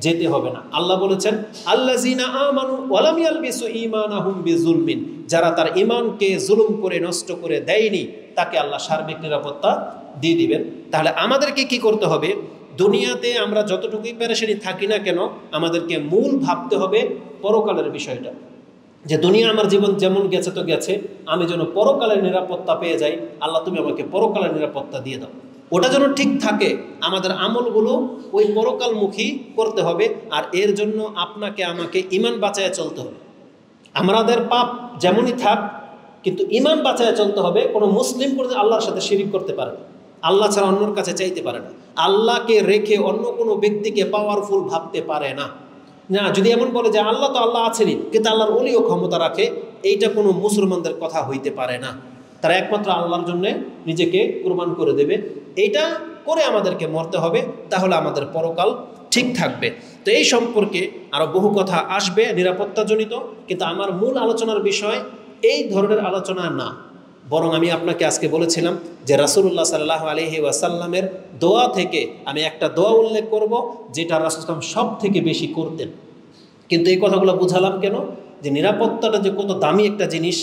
যেতে হবে না। আল্লাহ বলেছেন আল্লাযীনা আমানু ওয়া লাম ইয়ালবিসু ঈমানাহুম বিযুলমিন, যারা তার ঈমানকে জুলুম করে নষ্ট করে দেয়নি তাকে আল্লাহ সার্বিক নিরাপত্তা দিয়ে দিবেন। তাহলে আমাদেরকে কি করতে হবে? দুনিয়াতে আমরা যতটুকুই পেরেশানি থাকি না কেন, আমাদেরকে মূল ভাবতে হবে পরকালের বিষয়টা, যে দুনিয়া আমার জীবন যেমন গেছে তো গেছে, আমি যেন পরকালের নিরাপত্তা পেয়ে যাই। আল্লাহ তুমি আমাকে পরকালের নিরাপত্তা দিয়ে দাও। ওটা যেন ঠিক থাকে, আমাদের আমলগুলো ওই পরকালমুখী করতে হবে। আর এর জন্য আপনাকে আমাকে ঈমান বাঁচায় চলতে হবে। আমাদের পাপ যেমনই থাক, কিন্তু ঈমান বাঁচায় চলতে হবে। কোনো মুসলিম কোনো আল্লাহর সাথে শিরিক করতে পারে না, আল্লাহ ছাড়া অন্যর কাছে চাইতে পারে না, আল্লাহকে রেখে অন্য কোনো ব্যক্তিকে পাওয়ারফুল ভাবতে পারে না। না, যদি এমন বলে যে আল্লাহ তো আল্লাহ আছেনই, কিন্তু আল্লাহর ওলিও ক্ষমতা রাখে, এইটা কোনো মুসলমানদের কথা হইতে পারে না। তারা একমাত্র আল্লাহর জন্যে নিজেকে কুরবান করে দেবে। এইটা করে আমাদেরকে মরতে হবে, তাহলে আমাদের পরকাল ঠিক থাকবে। তো এই সম্পর্কে আরও বহু কথা আসবে নিরাপত্তাজনিত, কিন্তু আমার মূল আলোচনার বিষয় এই ধরনের আলোচনা না, বরং আমি আপনাকে আজকে বলেছিলাম যে রাসূলুল্লাহ সাল্লাল্লাহু আলাইহি ওয়াসাল্লামের দোয়া থেকে আমি একটা দোয়া উল্লেখ করব যেটা রাসূল সব থেকে বেশি করতেন। কিন্তু এই কথাগুলো বুঝালাম কেন? যে নিরাপত্তাটা যে কত দামি একটা জিনিস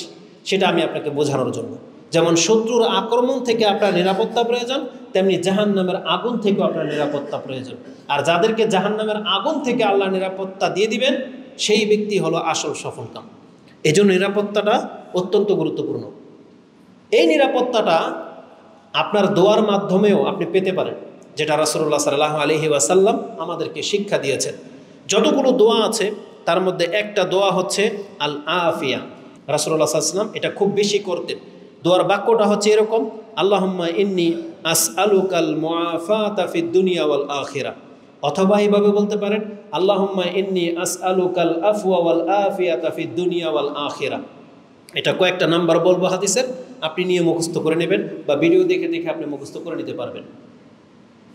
সেটা আমি আপনাকে বোঝানোর জন্য। যেমন শত্রুর আক্রমণ থেকে আপনার নিরাপত্তা প্রয়োজন, তেমনি জাহান্নামের আগুন থেকেও আপনার নিরাপত্তা প্রয়োজন। আর যাদেরকে জাহান্নামের আগুন থেকে আল্লাহ নিরাপত্তা দিয়ে দিবেন সেই ব্যক্তি হলো আসল সফলকাম। এই জন্য নিরাপত্তাটা অত্যন্ত গুরুত্বপূর্ণ। এই নিরাপত্তাটা আপনার দোয়ার মাধ্যমেও আপনি পেতে পারেন, যেটা রাসূলুল্লাহ সাল্লাল্লাহু আলাইহি ওয়াসাল্লাম আমাদেরকে শিক্ষা দিয়েছেন। যতগুলো দোয়া আছে তার মধ্যে একটা দোয়া হচ্ছে আল আফিয়া। রাসূলুল্লাহ সাল্লাল্লাহু আলাইহি ওয়াসাল্লাম এটা খুব বেশি করতেন। দোয়ার বাক্যটা হচ্ছে এরকম, আল্লাহুম্মা ইন্নী আসআলুকাল মুআফাতা ফিদ দুনিয়া ওয়াল আখিরা, অথবা এইভাবে বলতে পারেন আল্লাহুম্মা ইন্নী আসআলুকাল আফওয়া ওয়াল আফিয়াতা ফিদ দুনিয়া ওয়াল আখিরা। এটা কয়েকটা নাম্বার বলবো হাদিসের, আপনি নিয়ে মুখস্থ করে নেবেন বা ভিডিও দেখে দেখে আপনি মুখস্থ করে নিতে পারবেন।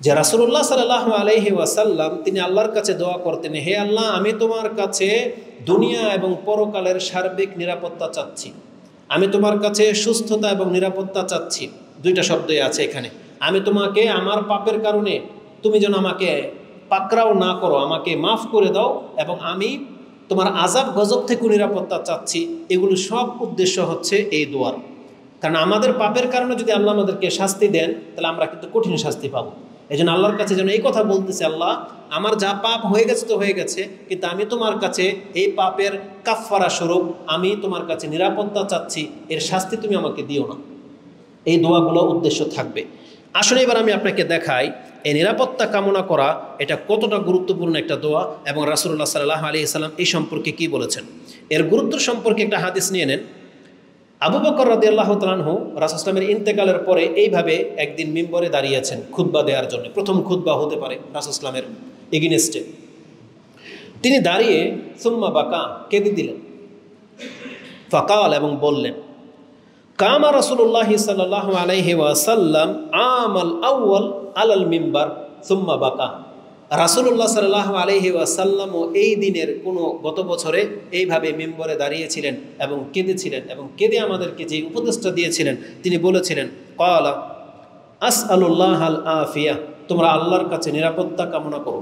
যে রাসূলুল্লাহ সাল্লাল্লাহু আলাইহি ওয়াসাল্লাম তিনি আল্লাহর কাছে দোয়া করতেন, হে আল্লাহ আমি তোমার কাছে দুনিয়া এবং পরকালের সার্বিক নিরাপত্তা চাচ্ছি, আমি তোমার কাছে সুস্থতা এবং নিরাপত্তা চাচ্ছি। দুইটা শব্দই আছে এখানে। আমি তোমাকে আমার পাপের কারণে তুমি যেন আমাকে পাকড়াও না করো, আমাকে মাফ করে দাও, এবং আমি তোমার আযাব গজব থেকে নিরাপত্তা চাচ্ছি। এগুলো সব উদ্দেশ্য হচ্ছে এই দোয়ার। কারণ আমাদের পাপের কারণে যদি আল্লাহ আমাদেরকে শাস্তি দেন তাহলে আমরা কিন্তু কঠিন শাস্তি পাবো। এই জন্য আল্লাহর কাছে যেন এই কথা বলতেছে, আল্লাহ আমার যা পাপ হয়ে গেছে তো হয়ে গেছে, কিন্তু আমি তোমার কাছে এই পাপের কাফফারা স্বরূপ আমি তোমার কাছে নিরাপত্তা চাচ্ছি, এর শাস্তি তুমি আমাকে দিও না। এই দোয়াগুলো উদ্দেশ্য থাকবে। আসলে এবার আমি আপনাকে দেখাই এই নিরাপত্তা কামনা করা এটা কতটা গুরুত্বপূর্ণ একটা দোয়া, এবং রাসূলুল্লাহ সাল্লাল্লাহু আলাইহি সাল্লাম এই সম্পর্কে কি বলেছেন। এর গুরুত্ব সম্পর্কে একটা হাদিস নিয়ে নেন। আবু বকর রাদিয়াল্লাহু তাআলা আনহু রাসূল সাল্লাল্লাহু ইন্তেকালের পরে এইভাবে একদিন মিম্বরে দাঁড়িয়েছেন খুতবা দেওয়ার জন্য, প্রথম খুতবা হতে পারে রাসূল সাল্লাল্লাহু এগেইনস্টে। তিনি দাঁড়িয়ে সুম্মা বাকা, কেঁদে দিলেন। ফাকাল, এবং বললেন, কামা রাসূলুল্লাহ সাল্লাল্লাহু আলাইহি ওয়াসাল্লাম আমাল আউয়াল আলাল মিম্বার সুম্মা বাকা। রাসূলুল্লাহ সাল্লাল্লাহু আলাইহি ওয়াসাল্লাম এই দিনের কোনো গত বছরে এইভাবে মিম্বরে দাঁড়িয়েছিলেন এবং কেঁদেছিলেন, এবং কেঁদে আমাদেরকে যে উপদেশটা দিয়েছিলেন তিনি বলেছিলেন, ক্বালা আসআলুল্লাহ আল আফিয়া, তোমরা আল্লাহর কাছে নিরাপত্তা কামনা করো।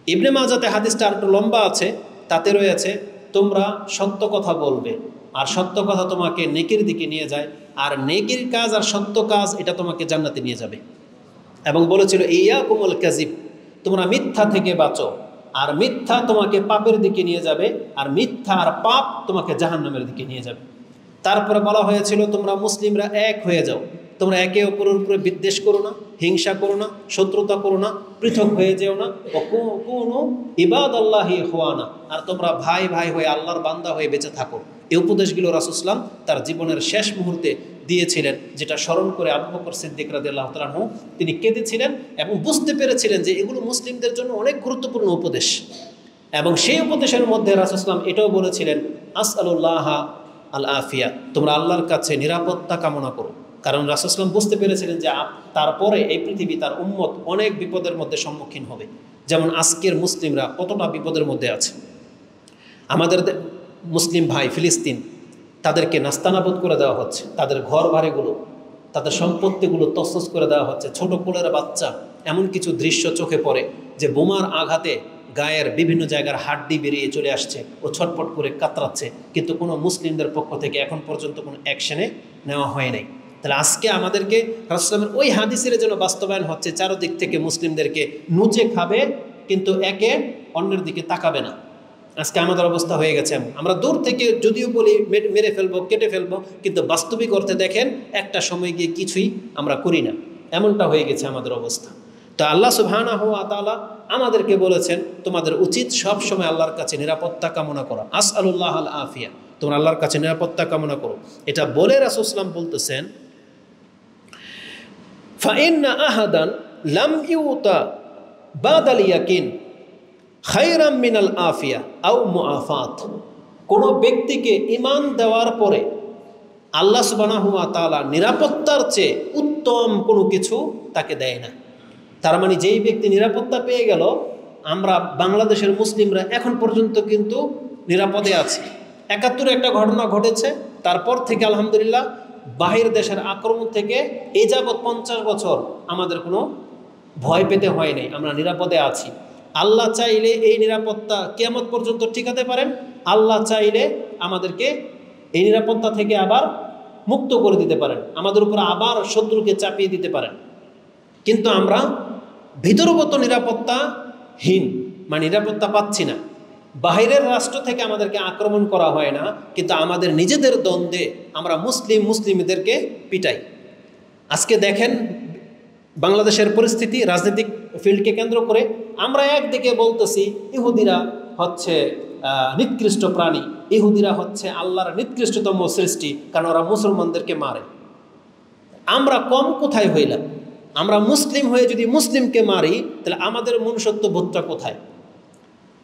ইবনে মাজাতে হাদিসটা আর একটু লম্বা আছে, তাতে রয়েছে তোমরা সত্য কথা বলবে, আর সত্য কথা তোমাকে নেকির দিকে নিয়ে যায়, আর নেকির কাজ আর সত্য কাজ এটা তোমাকে জান্নাতে নিয়ে যাবে। এবং বলেছিল ইয়াকুমুল কাযিব, তোমরা মিথ্যা থেকে বাঁচো, আর মিথ্যা তোমাকে পাপের দিকে নিয়ে যাবে, আর মিথ্যা আর পাপ তোমাকে জাহান্নামের দিকে নিয়ে যাবে। তারপরে বলা হয়েছিল তোমরা মুসলিমরা এক হয়ে যাও, তোমরা একে অপরের উপরে বিদ্বেষ করো না, হিংসা করো না, শত্রুতা করো না, পৃথক হয়ে যেও না, কোনো ইবাদাল্লাহি ইখওয়ানা, আর তোমরা ভাই ভাই হয়ে আল্লাহর বান্দা হয়ে বেঁচে থাকো। এই উপদেশগুলো রাসূল সাল্লাল্লাহু আলাইহি ওয়াসাল্লাম তার জীবনের শেষ মুহূর্তে দিয়েছিলেন, যেটা স্মরণ করে আবু বকর সিদ্দিক রাদিয়াল্লাহু তাআলা আনহু তিনি কেঁদেছিলেন এবং বুঝতে পেরেছিলেন যে এগুলো মুসলিমদের জন্য অনেক গুরুত্বপূর্ণ উপদেশ। এবং সেই উপদেশের মধ্যে রাসূল সাল্লাল্লাহু আলাইহি ওয়াসাল্লাম এটাও বলেছিলেন, আসআলুল্লাহ আল আফিয়া, তোমরা আল্লাহর কাছে নিরাপত্তা কামনা করো। কারণ রাসূল সাল্লাল্লাহু আলাইহি ওয়াসাল্লাম বুঝতে পেরেছিলেন যে তারপরে এই পৃথিবী তার উম্মত অনেক বিপদের মধ্যে সম্মুখীন হবে। যেমন আজকের মুসলিমরা কতটা বিপদের মধ্যে আছে। আমাদের মুসলিম ভাই ফিলিস্তিন, তাদেরকে নাস্তানাবুদ করে দেওয়া হচ্ছে, তাদের ঘর বাড়িগুলো, তাদের সম্পত্তিগুলো তছনছ করে দেওয়া হচ্ছে। ছোট কোলের বাচ্চা, এমন কিছু দৃশ্য চোখে পড়ে যে বোমার আঘাতে গায়ের বিভিন্ন জায়গার হাড্ডি বেরিয়ে চলে আসছে, ও ছটফট করে কাতরাচ্ছে, কিন্তু কোনো মুসলিমদের পক্ষ থেকে এখন পর্যন্ত কোনো অ্যাকশনে নেওয়া হয় নাই। তাহলে আজকে আমাদেরকে রাসূলের ওই হাদিসের যেন বাস্তবায়ন হচ্ছে, চারদিক থেকে মুসলিমদেরকে নুচে খাবে কিন্তু একে অন্যের দিকে তাকাবে না। আজকে আমাদের অবস্থা হয়ে গেছে, আমরা দূর থেকে যদিও বলি মেরে ফেলবো, কেটে ফেলবো, কিন্তু বাস্তবিক অর্থে দেখেন একটা সময় গিয়ে কিছুই আমরা করি না, এমনটা হয়ে গেছে আমাদের অবস্থা। তো আল্লাহ সুবহানাহু ওয়া তাআলা আমাদেরকে বলেছেন তোমাদের উচিত সব সময় আল্লাহর কাছে নিরাপত্তা কামনা করা। আসআলুল্লাহ আল আফিয়া, তোমরা আল্লাহর কাছে নিরাপত্তা কামনা করো। এটা বলে রাসূল সাল্লাল্লাহু আলাইহি ওয়াসাল্লাম বলতেছেন, ফাইন্না আহাদান লাম ইউতা বাদাল ইয়াকিন খায়রাম মিনাল আফিয়া আও মুআফাত, কোনো ব্যক্তিকে ঈমান দেওয়ার পরে আল্লাহ সুবহানাহু ওয়া তাআলা নিরাপত্তার চেয়ে উত্তম কোনো কিছু তাকে দেয় না। তার মানে যেই ব্যক্তি নিরাপত্তা পেয়ে গেল, আমরা বাংলাদেশের মুসলিমরা এখন পর্যন্ত কিন্তু নিরাপদে আছি। ৭১ একটা ঘটনা ঘটেছে, তারপর থেকে আলহামদুলিল্লাহ বাহির দেশের আক্রমণ থেকে এই যাবৎ 50 বছর আমাদের কোনো ভয় পেতে হয় নাই, আমরা নিরাপদে আছি। আল্লাহ চাইলে এই নিরাপত্তা কিয়ামত পর্যন্ত টিকাতে পারেন, আল্লাহ চাইলে আমাদেরকে এই নিরাপত্তা থেকে আবার মুক্ত করে দিতে পারেন, আমাদের উপর আবার শত্রুকে চাপিয়ে দিতে পারেন। কিন্তু আমরা ভিতরগত নিরাপত্তাহীন, মানে নিরাপত্তা পাচ্ছি না। বাহিরের রাষ্ট্র থেকে আমাদেরকে আক্রমণ করা হয় না, কিন্তু আমাদের নিজেদের দ্বন্দ্বে আমরা মুসলিমদেরকে পিটাই। আজকে দেখেন বাংলাদেশের পরিস্থিতি, রাজনৈতিক ফিল্ডকে কেন্দ্র করে আমরা একদিকে বলতেছি ইহুদিরা হচ্ছে নিকৃষ্ট প্রাণী, ইহুদিরা হচ্ছে আল্লাহর নিকৃষ্টতম সৃষ্টি, কারণ ওরা মুসলমানদেরকে মারে। আমরা কম কোথায় হইলাম? আমরা মুসলিম হয়ে যদি মুসলিমকে মারি, তাহলে আমাদের মনুষ্যত্ব বোধটা কোথায়?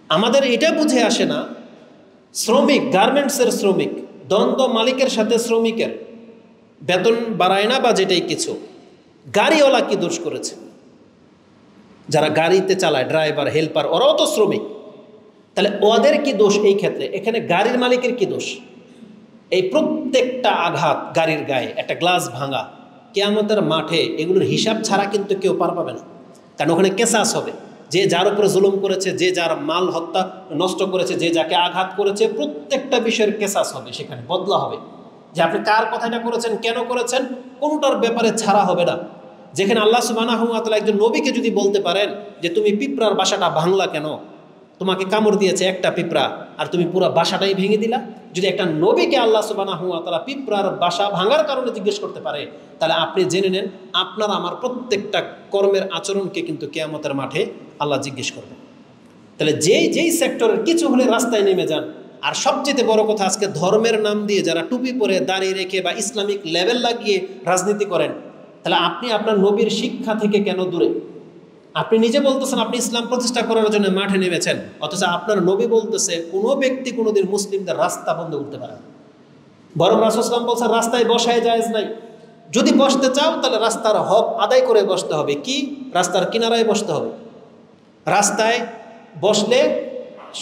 আমাদের এটা বুঝে আসে না, শ্রমিক, গার্মেন্টসের শ্রমিক, দ্বন্দ্ব মালিকের সাথে শ্রমিকের বেতন বাড়ায় না বা যেটাই কিছু, গাড়িওয়ালা কি দোষ করেছে? যারা গাড়িতে চালায়, ড্রাইভার, হেল্পার, ওরাও তো শ্রমিক। তাহলে ওদের কি দোষ এই ক্ষেত্রে? এখানে গাড়ির মালিকের কি দোষ? এই প্রত্যেকটা আঘাত গাড়ির গায়ে, একটা গ্লাস ভাঙা, কিয়ামতের মাঠে এগুলোর হিসাব ছাড়া কিন্তু কেউ পার পাবে না। কারণ ওখানে কেসাস হবে, যে যার উপরে জুলুম করেছে, যে যার মাল হত্যা নষ্ট করেছে, যে যাকে আঘাত করেছে, প্রত্যেকটা বিষয়ের কেসাস হবে, সেখানে বদলা হবে। যে আপনি কার কথাটা করেছেন, কেন করেছেন, কোনোটার ব্যাপারে ছাড়া হবে না। যেখানে আল্লাহ সুবহানাহু ওয়া তাআলা একজন নবীকে যদি বলতে পারেন যে তুমি পিঁপড়ার বাসাটা ভাঙলা কেন, তোমাকে কামড় দিয়েছে একটা পিঁপড়া আর তুমি পুরো বাসাটাই ভেঙে দিলা, যদি একটা নবীকে আল্লাহ সুবহানাহু ওয়া তাআলা পিঁপড়ার বাসা ভাঙার কারণে জিজ্ঞেস করতে পারে, তাহলে আপনি জেনে নেন আপনার আমার প্রত্যেকটা কর্মের আচরণকে কিন্তু কিয়ামতের মাঠে আল্লাহ জিজ্ঞেস করবে। তাহলে যেই সেক্টরের কিছু হলে রাস্তায় নেমে যান। আর সবচেয়ে বড় কথা, আজকে ধর্মের নাম দিয়ে যারা টুপি পরে, দাড়ি রেখে বা ইসলামিক লেভেল লাগিয়ে রাজনীতি করেন, তাহলে আপনি আপনার নবীর শিক্ষা থেকে কেন দূরে? আপনি নিজে বলতেছেন আপনি ইসলাম প্রতিষ্ঠা করার জন্য মাঠে নেমেছেন, অথচ আপনার নবী বলতেছে কোনো ব্যক্তি কোনোদিন মুসলিমদের রাস্তা বন্ধ করতে পারে না। বরং রাসূল সাল্লাল্লাহু আলাইহি ওয়াসাল্লাম বলছেন রাস্তায় বসায় জায়েজ নাই, যদি বসতে চাও তাহলে রাস্তার হক আদায় করে বসতে হবে। কি? রাস্তার কিনারায় বসতে হবে। রাস্তায় বসলে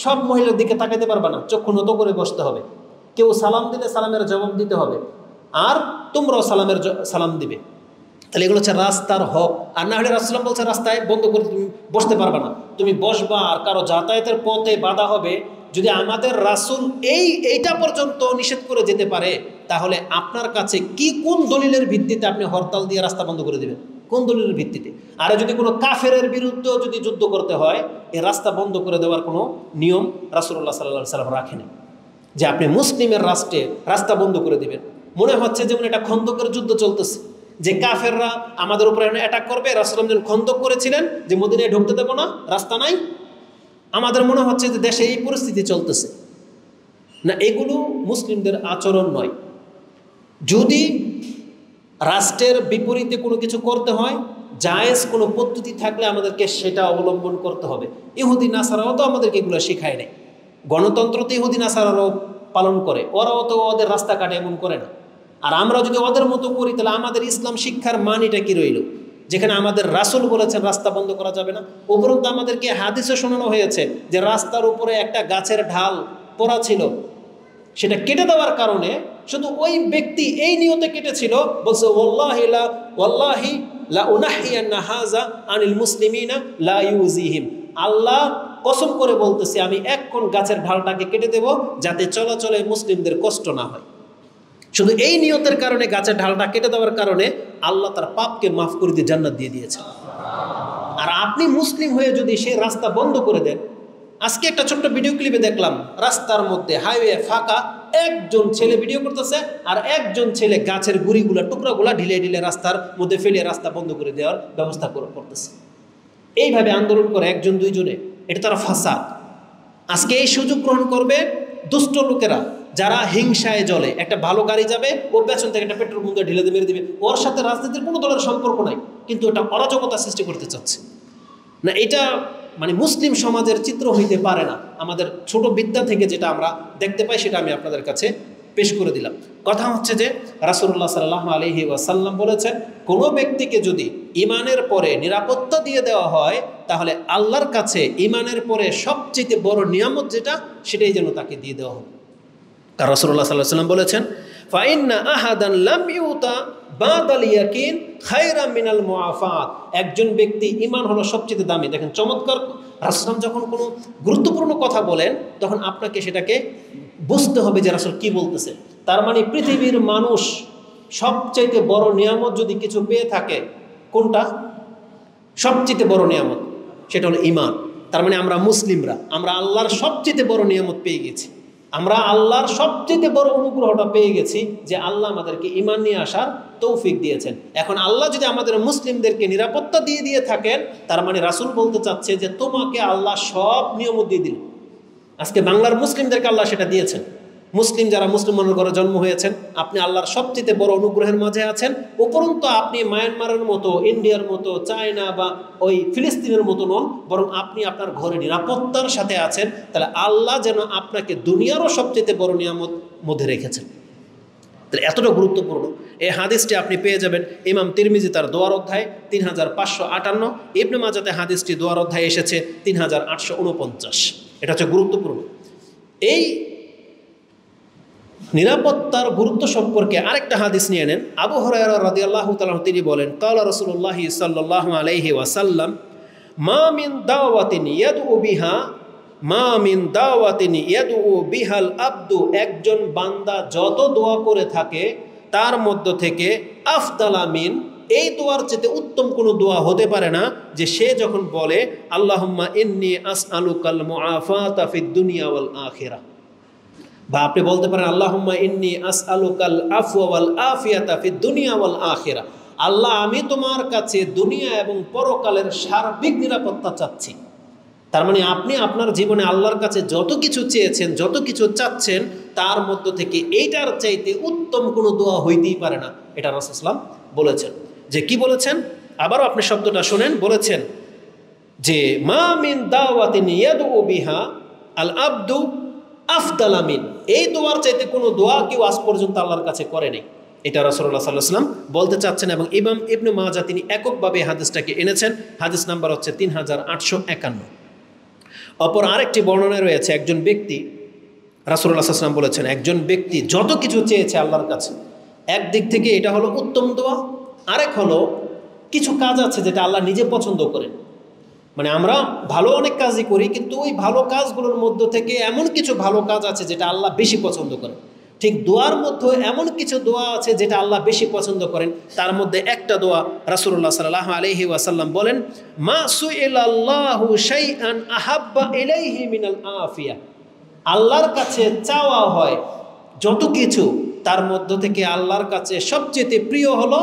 সব মহিলার দিকে তাকাইতে পারবে না, চক্ষু নত করে বসতে হবে। কেউ সালাম দিলে সালামের জবাব দিতে হবে, আর তোমরাও সালাম দিবে। তাহলে এগুলো হচ্ছে রাস্তার হক। আর না হলে রাসূলুল্লাহ বলছে রাস্তায় বন্ধ করে তুমি বসতে পারবে না, তুমি বসবা আর কারো যাতায়াতের পথে বাধা হবে। যদি আমাদের রাসূল এইটা পর্যন্ত নিষেধ করে যেতে পারে, তাহলে আপনার কাছে কোন দলিলের ভিত্তিতে আপনি হরতাল দিয়ে রাস্তা বন্ধ করে দিবেন? কোন দলিলের ভিত্তিতে? আর যদি কোনো কাফেরের বিরুদ্ধেও যদি যুদ্ধ করতে হয়, এই রাস্তা বন্ধ করে দেওয়ার কোনো নিয়ম রাসূলুল্লাহ সাল্লাল্লাহু আলাইহি ওয়াসাল্লাম রাখেনি, যে আপনি মুসলিমের রাষ্ট্রে রাস্তা বন্ধ করে দিবেন। মনে হচ্ছে যেমন এটা খন্দকের যুদ্ধ চলতেছে, যে কাফেররা আমাদের উপরে অ্যাটাক করবে। রাসূলুল্লাহ যখন খন্দক করেছিলেন যে মদিনায় ঢুকতে দেব না, রাস্তা নাই, আমাদের মনে হচ্ছে যে দেশে এই পরিস্থিতি চলতেছে না। এগুলো মুসলিমদের আচরণ নয়। যদি রাষ্ট্রের বিপরীতে কোনো কিছু করতে হয়, জায়েজ কোনো পদ্ধতি থাকলে আমাদেরকে সেটা অবলম্বন করতে হবে। ইহুদি নাসারাও তো আমাদেরকে এগুলো শেখায় নেই। গণতন্ত্র তো ইহুদি নাসারাও পালন করে, ওরাও তো ওদের রাস্তাঘাটে এমন করে না। আর আমরা যদি ওদের মতো করি, তাহলে আমাদের ইসলাম শিক্ষার মানটা কি রইল? যেখানে আমাদের রাসূল বলেছেন রাস্তা বন্ধ করা যাবে না, উপরন্তু আমাদেরকে হাদিসে শোনানো হয়েছে যে রাস্তার উপরে একটা গাছের ঢাল পড়া ছিল, সেটা কেটে দেওয়ার কারণে শুধু ওই ব্যক্তি এই নিয়তে কেটেছিল, বলছে ওয়াল্লাহি লা উনাহিয়ান্না হাযা আনিল মুসলিমিনা লা ইউজিহিম, আল্লাহ কসম করে বলতেছি আমি এখন গাছের ঢালটাকে কেটে দেব যাতে চলাচলে মুসলিমদের কষ্ট না হয়। শুধু এই নিয়তের কারণে গাছের ঢালটা কেটে দেওয়ার কারণে আল্লাহ তার পাপকে মাফ করে দিয়ে জান্নাত দিয়ে দিয়েছে। আর আপনি মুসলিম হয়ে যদি সেই রাস্তা বন্ধ করে দেন, আজকে একটা ছোট্ট ভিডিও ক্লিপে দেখলাম রাস্তার মধ্যে হাইওয়ে ফাঁকা, একজন ছেলে ভিডিও করতেছে আর একজন ছেলে গাছের গুড়িগুলা টুকরাগুলা ঢিলে ঢিলে রাস্তার মধ্যে ফেলে রাস্তা বন্ধ করে দেওয়ার ব্যবস্থা করতেছে। এইভাবে আন্দোলন করে একজন দুইজনে, এটা তারা ফাসাদ। আজকে এই সুযোগ গ্রহণ করবে দুষ্ট লোকেরা, যারা হিংসায় জ্বলে। একটা ভালো গাড়ি যাবে, ও পেছন থেকে একটা পেট্রোল বন্ধ ঢেলে মেরে দিবে। ওর সাথে রাজনীতির কোনো দলের সম্পর্ক নাই, কিন্তু এটা অরাজকতা সৃষ্টি করতে চাচ্ছে না। এটা মানে মুসলিম সমাজের চিত্র হইতে পারে না। আমাদের ছোট বিদ্যা থেকে যেটা আমরা দেখতে পাই সেটা আমি আপনাদের কাছে পেশ করে দিলাম। কথা হচ্ছে যে রাসূলুল্লাহ সাল্লাল্লাহু আলাইহি ওয়াসাল্লাম বলেছেন, কোনো ব্যক্তিকে যদি ইমানের পরে নিরাপত্তা দিয়ে দেওয়া হয়, তাহলে আল্লাহর কাছে ইমানের পরে সবচেয়ে বড় নিয়ামত যেটা, সেটাই যেন তাকে দিয়ে দেওয়া হবে। কারণ রাসূলুল্লাহ সাল্লাল্লাহু আলাইহি ওয়াসাল্লাম বলেছেন, ফাইন্না আহাদান লাম ইউতা বাদাল ইয়াকিন খায়রাম মিনাল মুআফাত। একজন ব্যক্তি, ইমান হলো সবচেয়ে দামি। দেখেন চমৎকার, রাসূল যখন কোনো গুরুত্বপূর্ণ কথা বলেন তখন আপনাকে সেটাকে বুঝতে হবে যে রাসূল কি বলতেছে। তার মানে পৃথিবীর মানুষ সবচেয়ে বড় নিয়ামত যদি কিছু পেয়ে থাকে, কোনটা সবচেয়ে বড় নিয়ামত? সেটা হলো ঈমান। তার মানে আমরা মুসলিমরা, আমরা আল্লাহর সবচেয়ে বড় নিয়ামত পেয়ে গেছি। আমরা আল্লাহর সবচেয়ে বড় অনুগ্রহটা পেয়ে গেছি যে আল্লাহ আমাদেরকে ঈমান নিয়ে আসার তৌফিক দিয়েছেন। এখন আল্লাহ যদি আমাদের মুসলিমদেরকে নিরাপত্তা দিয়ে থাকেন, তার মানে রাসূল বলতে চাচ্ছে যে তোমাকে আল্লাহ সব নিয়ামত দিয়ে দিলেন। আজকে বাংলার মুসলিমদেরকে আল্লাহ সেটা দিয়েছেন। মুসলিম যারা মুসলমানের ঘরে জন্ম হয়েছেন, আপনি আল্লাহর সবচেয়ে বড় অনুগ্রহের মাঝে আছেন। উপরন্তু আপনি মায়ানমারের মতো, ইন্ডিয়ার মতো, চায়না বা ওই ফিলিস্তিনের মতো নন, বরং আপনি আপনার ঘরে নিরাপত্তার সাথে আছেন। তাহলে আল্লাহ যেন আপনাকে দুনিয়ারও সবচেয়ে বড় নিয়ামত মধ্যে রেখেছেন। তাহলে এতটা গুরুত্বপূর্ণ এই হাদিসটি আপনি পেয়ে যাবেন ইমাম তিরমিজি তার দোয়ার অধ্যায় 3558, ইবনে মাজাতে হাদিসটি দোয়ার অধ্যায়ে এসেছে 3849। এটা হচ্ছে গুরুত্বপূর্ণ। এই নিরাপত্তার গুরুত্ব সম্পর্কে আরেকটা হাদিস নিয়ে নেন। আবু হুরায়রা রাদিয়াল্লাহু তাআলা তিনি বলেন, ক্বালা রাসূলুল্লাহ সাল্লাল্লাহু আলাইহি ওয়াসাল্লাম, মা মিন দাওয়াতিন ইয়াদউ বিহাল আবদু, একজন বান্দা যত দোয়া করে থাকে তার মধ্য থেকে আফদালা মিন, এই দোয়ার চেয়ে উত্তম কোনো দোয়া হতে পারে না যে সে যখন বলে আল্লাহুম্মা ইন্নী আসআলুকাল মুআফাতা ফিদ দুনিয়া ওয়াল আখিরাহ, বা আপনি বলতে পারেন আল্লাহুম্মা ইন্নী আসআলুকাল আফওয়া ওয়াল আফিয়াতা ফিদ দুনিয়া ওয়াল আখিরাহ, আল্লাহ আমি তোমার কাছে দুনিয়া এবং পরকালের সার্বিক নিরাপত্তা চাচ্ছি। তার মানে আপনি আপনার জীবনে আল্লাহর কাছে যত কিছু চেয়েছেন, যত কিছু চাচ্ছেন, তার মধ্য থেকে এইটার চাইতে উত্তম কোনো দোয়া হইতেই পারে না। এটা রাসূল সাল্লাল্লাহু আলাইহি ওয়াসাল্লাম বলেছেন। যে কি বলেছেন? আবারও আপনি শব্দটা শুনেন। বলেছেন যে মা মিন দাওয়াতিন ইয়াদউ বিহা আল আবদু আফদালা মিন, এই দোয়ার চাইতে কোনো দোয়া কেউ আজ পর্যন্ত আল্লাহর কাছে করেনি। এটা রাসূলুল্লাহ সাল্লাল্লাহু আলাইহি ওয়াসাল্লাম বলতে চাচ্ছেন, এবং ইমাম ইবনে মাজাহ তিনি এককভাবে হাদিসটাকে এনেছেন। হাদিস নাম্বার হচ্ছে 3851। অপর আরেকটি বর্ণনায় রয়েছে, একজন ব্যক্তি, রাসূলুল্লাহ সাল্লাল্লাহু আলাইহি ওয়াসাল্লাম বলেছেন, একজন ব্যক্তি যত কিছু চেয়েছে আল্লাহর কাছে, একদিক থেকে এটা হলো উত্তম দোয়া, আরেক হলো কিছু কাজ আছে যেটা আল্লাহ নিজে পছন্দ করেন। মানে আমরা ভালো অনেক কাজই করি, কিন্তু ওই ভালো কাজগুলোর মধ্য থেকে এমন কিছু ভালো কাজ আছে যেটা আল্লাহ বেশি পছন্দ করেন। ঠিক দোয়ার মধ্যে এমন কিছু দোয়া আছে যেটা আল্লাহ বেশি পছন্দ করেন। তার মধ্যে একটা দোয়া রাসূলুল্লাহ সাল্লাল্লাহু আলাইহি ওয়াসাল্লাম বলেন, মা সুইলাল্লাহু শাইআন আহাব্বা ইলাইহি মিনাল আফিয়া, আল্লাহর কাছে চাওয়া হয় যত কিছু, তার মধ্য থেকে আল্লাহর কাছে সবচেয়ে প্রিয় হলো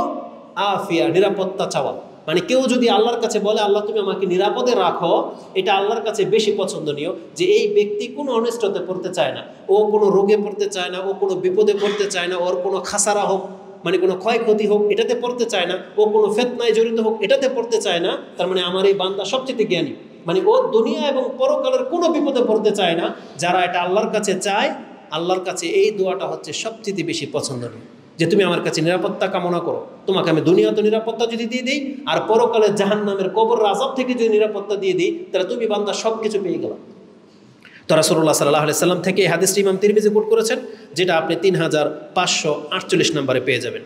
আফিয়া, নিরাপত্তা চাওয়া। মানে কেউ যদি আল্লাহর কাছে বলে আল্লাহ তুমি আমাকে নিরাপদে রাখো, এটা আল্লাহর কাছে বেশি পছন্দনীয়। যে এই ব্যক্তি কোনো অনিষ্টতে পড়তে চায় না, ও কোনো রোগে পড়তে চায় না, ও কোনো বিপদে পড়তে চায় না, ওর কোনো খাসারা হোক, মানে কোনো ক্ষয়ক্ষতি হোক, এটাতে পড়তে চায় না, ও কোনো ফিতনায় জড়িত হোক, এটাতে পড়তে চায় না। তার মানে আমার এই বান্দা সবচেয়ে জ্ঞানী, মানে ও দুনিয়া এবং পরকালের কোনো বিপদে পড়তে চায় না। যারা এটা আল্লাহর কাছে চায়, আল্লাহর কাছে এই দোয়াটা হচ্ছে সবচেয়ে বেশি পছন্দনীয়, যে তুমি আমার কাছে নিরাপত্তা কামনা করো, তোমাকে আমি দুনিয়াতে নিরাপত্তা যদি দিয়ে দিই, আর পরকালে জাহান্নামের কবর আযাব থেকে যদি নিরাপত্তা দিয়ে দিই, তাহলে তুমি বান্দা সব কিছু পেয়ে গেলাম। তো রাসূলুল্লাহ সাল্লাল্লাহু আলাইহি ওয়াসাল্লাম থেকে এই হাদিসটি ইমাম তিরমিজি কোট করেছেন, যেটা আপনি 3548 নম্বরে পেয়ে যাবেন।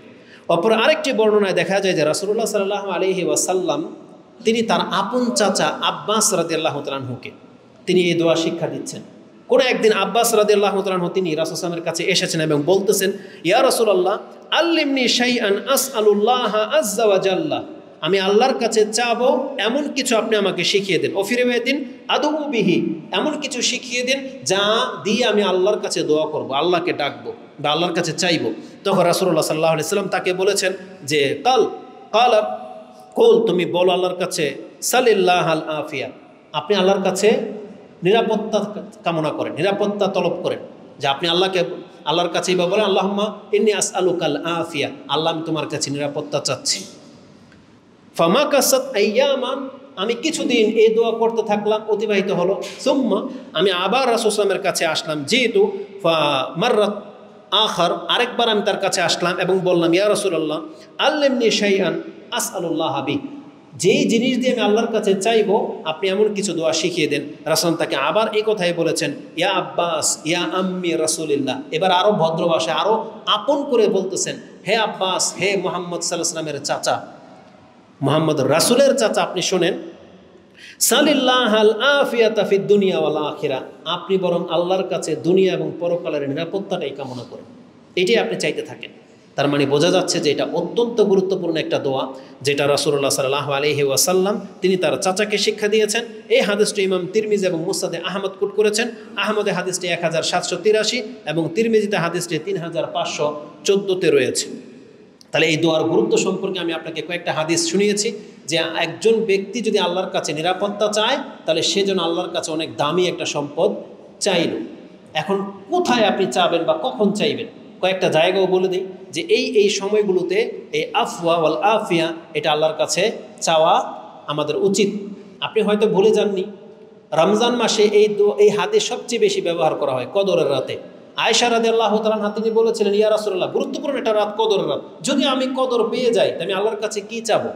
অপর আরেকটি বর্ণনায় দেখা যায় যে রাসূলুল্লাহ সাল্লাল্লাহু আলাইহি ওয়াসাল্লাম তিনি তার আপন চাচা আব্বাস রাদিয়াল্লাহু তাআলা আনহুকে তিনি এই দোয়া শিক্ষা দিচ্ছেন। কোনো একদিন আব্বাস রাদিয়াল্লাহু তাআলা আনহু তিনি রাসূল সাল্লাল্লাহু আলাইহি ওয়াসাল্লামের কাছে এসেছেন এবং বলতেছেন, ইয়া রাসূলুল্লাহ আল্লিমনি শাইআন আসআলুল্লাহ আযজা ওয়া জাল্লা, আমি আল্লাহর কাছে চাবো এমন কিছু আপনি আমাকে শিখিয়ে দেন। ওফিরিওয়াতিন আদউ বিহি, এমন কিছু শিখিয়ে দেন যা দিয়ে আমি আল্লাহর কাছে দোয়া করব, আল্লাহকে ডাকবো বা আল্লাহর কাছে চাইবো। তখন রাসূলুল্লাহ সাল্লাল্লাহু আলাইহি ওয়াসাল্লাম তাকে বলেছেন যে কুল, তুমি বলো আল্লাহর কাছে সালিল্লাহাল আফিয়া, আপনি আল্লাহর কাছে নিরাপত্তা কামনা করেন, নিরাপত্তা তলব করেন। যে আপনি আল্লাহর কাছেই বা বলেন আল্লাহুম্মা ইন্নী আসআলুকাল আফিয়া, আল্লাহ আমি তোমার কাছে নিরাপত্তা চাচ্ছি। ফামাকাসাত আইয়ামান, আমি কিছুদিন এই দোয়া করতে থাকলাম, অতিবাহিত হলো। সুম্মা, আমি আবার রাসূল সাল্লাল্লাহু আলাইহি ওয়াসাল্লামের কাছে আসলাম, যেহেতু মাররাত আখার, আরেকবার আমি তার কাছে আসলাম এবং বললাম, ইয়া রাসূলুল্লাহ আল্লিমনি শাইআন আসআলুল্লাহ বি, যেই জিনিস দিয়ে আমি আল্লাহর কাছে চাইবো আপনি এমন কিছু দোয়া শিখিয়ে দেন। রাসূল তাকে আবার এই কথাই বলেছেন, ইয়া আব্বাস ইয়া আম্মি রাসূলিল্লাহ। এবার আরও ভদ্র ভাষায় আরও আপন করে বলতেছেন, হে আব্বাস, হে মুহাম্মদ সাল্লাল্লাহু আলাইহি ওয়াসাল্লামের চাচা, মুহাম্মদ রাসূলের চাচা, আপনি শোনেন, সালিল্লাহাল আফিয়াতা ফিদ দুনিয়া ওয়াল আখিরা, আপনি বরং আল্লাহর কাছে দুনিয়া এবং পরকালের নিরাপত্তাটাই কামনা করেন, এটাই আপনি চাইতে থাকেন। তার মানে বোঝা যাচ্ছে যে এটা অত্যন্ত গুরুত্বপূর্ণ একটা দোয়া, যেটা রাসূলুল্লাহ সাল্লাল্লাহু আলাইহি ওয়াসাল্লাম তিনি তার চাচাকে শিক্ষা দিয়েছেন। এই হাদিসটি ইমাম তিরমিজি এবং মুসনাদে আহমদ কোট করেছেন। আহমদে হাদিসটি 1783 এবং তিরমিজিতে হাদিসটি 3514তে রয়েছে। তাহলে এই দোয়ার গুরুত্ব সম্পর্কে আমি আপনাকে কয়েকটা হাদিস শুনিয়েছি, যে একজন ব্যক্তি যদি আল্লাহর কাছে নিরাপত্তা চায় তাহলে সে যেন আল্লাহর কাছে অনেক দামি একটা সম্পদ চাইল। এখন কোথায় আপনি চাবেন বা কখন চাইবেন, কয়েকটা জায়গাও বলে দিই, যে এই সময়গুলোতে এই আফওয়া ওয়াল আফিয়া এটা আল্লাহর কাছে চাওয়া আমাদের উচিত। আপনি হয়তো ভুলে যাননি, রমজান মাসে এই হাদিস সবচেয়ে বেশি ব্যবহার করা হয় কদরের রাতে। আয়েশা রাদিয়াল্লাহু তাআলা আনহা তিনি বলেছিলেন, ইয়া রাসূলুল্লাহ, গুরুত্বপূর্ণ একটা রাত, কদরের রাত, যদি আমি কদর পেয়ে যাই তাহলে আমি আল্লাহর কাছে কি চাবো?